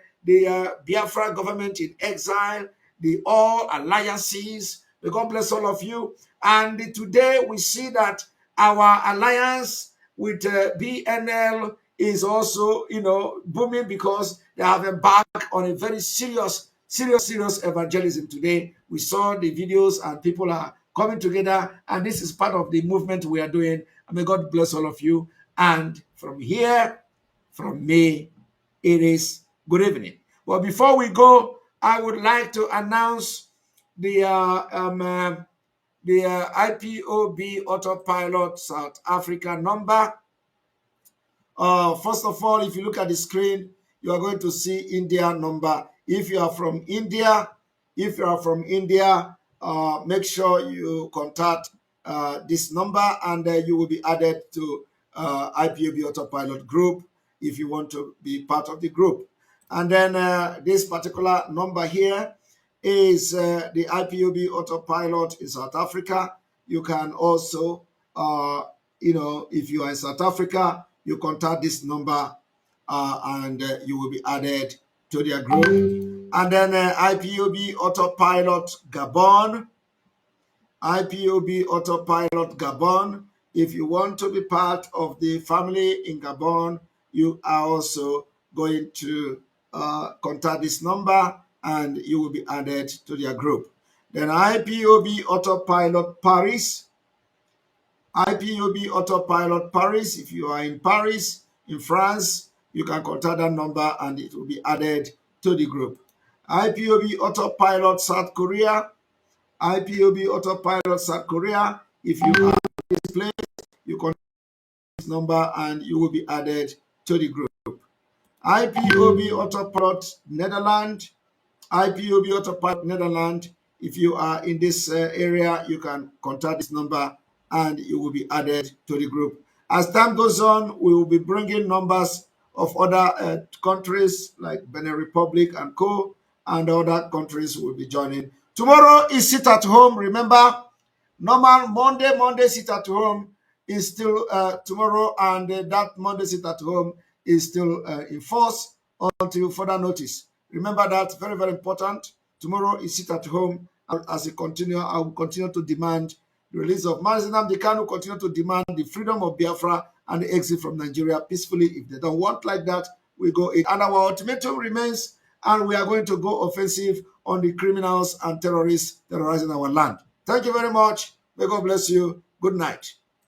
Biafra government in exile, the all alliances. May God bless all of you. And today we see that our alliance with BNL is also, booming because they have embarked on a very serious evangelism today. We saw the videos and people are coming together, and this is part of the movement we are doing. And may God bless all of you. And from here, from me, it is good evening. But before we go, I would like to announce the IPOB Autopilot South Africa number. First of all, if you look at the screen, you are going to see India number. If you are from India, make sure you contact this number, and you will be added to IPOB Autopilot group if you want to be part of the group. And then this particular number here is the IPOB Autopilot in South Africa. You can also, if you are in South Africa, you contact this number and you will be added to their group. And then IPOB Autopilot Gabon. IPOB Autopilot Gabon. If you want to be part of the family in Gabon, you are also going to contact this number and you will be added to their group. Then IPOB Autopilot Paris. IPOB Autopilot Paris. If you are in Paris, in France, you can contact that number and it will be added to the group. IPOB Autopilot South Korea. IPOB Autopilot South Korea. If you are in this place, you contact this number and you will be added to the group. IPOB Autopilot Netherlands. IPOB Autopilot Netherlands. If you are in this area, you can contact this number and you will be added to the group. As time goes on, we will be bringing numbers of other countries like Benin Republic and co, and other countries will be joining. Tomorrow is sit at home. Remember, normal Monday sit at home is still tomorrow, and that Monday sit at home is still in force until further notice. Remember that, very, very important. Tomorrow is sit at home. As it continue, I will continue to demand the release of Mazinam Dekano, continue to demand the freedom of Biafra and the exit from Nigeria peacefully. If they don't want like that, we go in. And our ultimatum remains, and we are going to go offensive on the criminals and terrorists terrorizing our land. Thank you very much. May God bless you. Good night.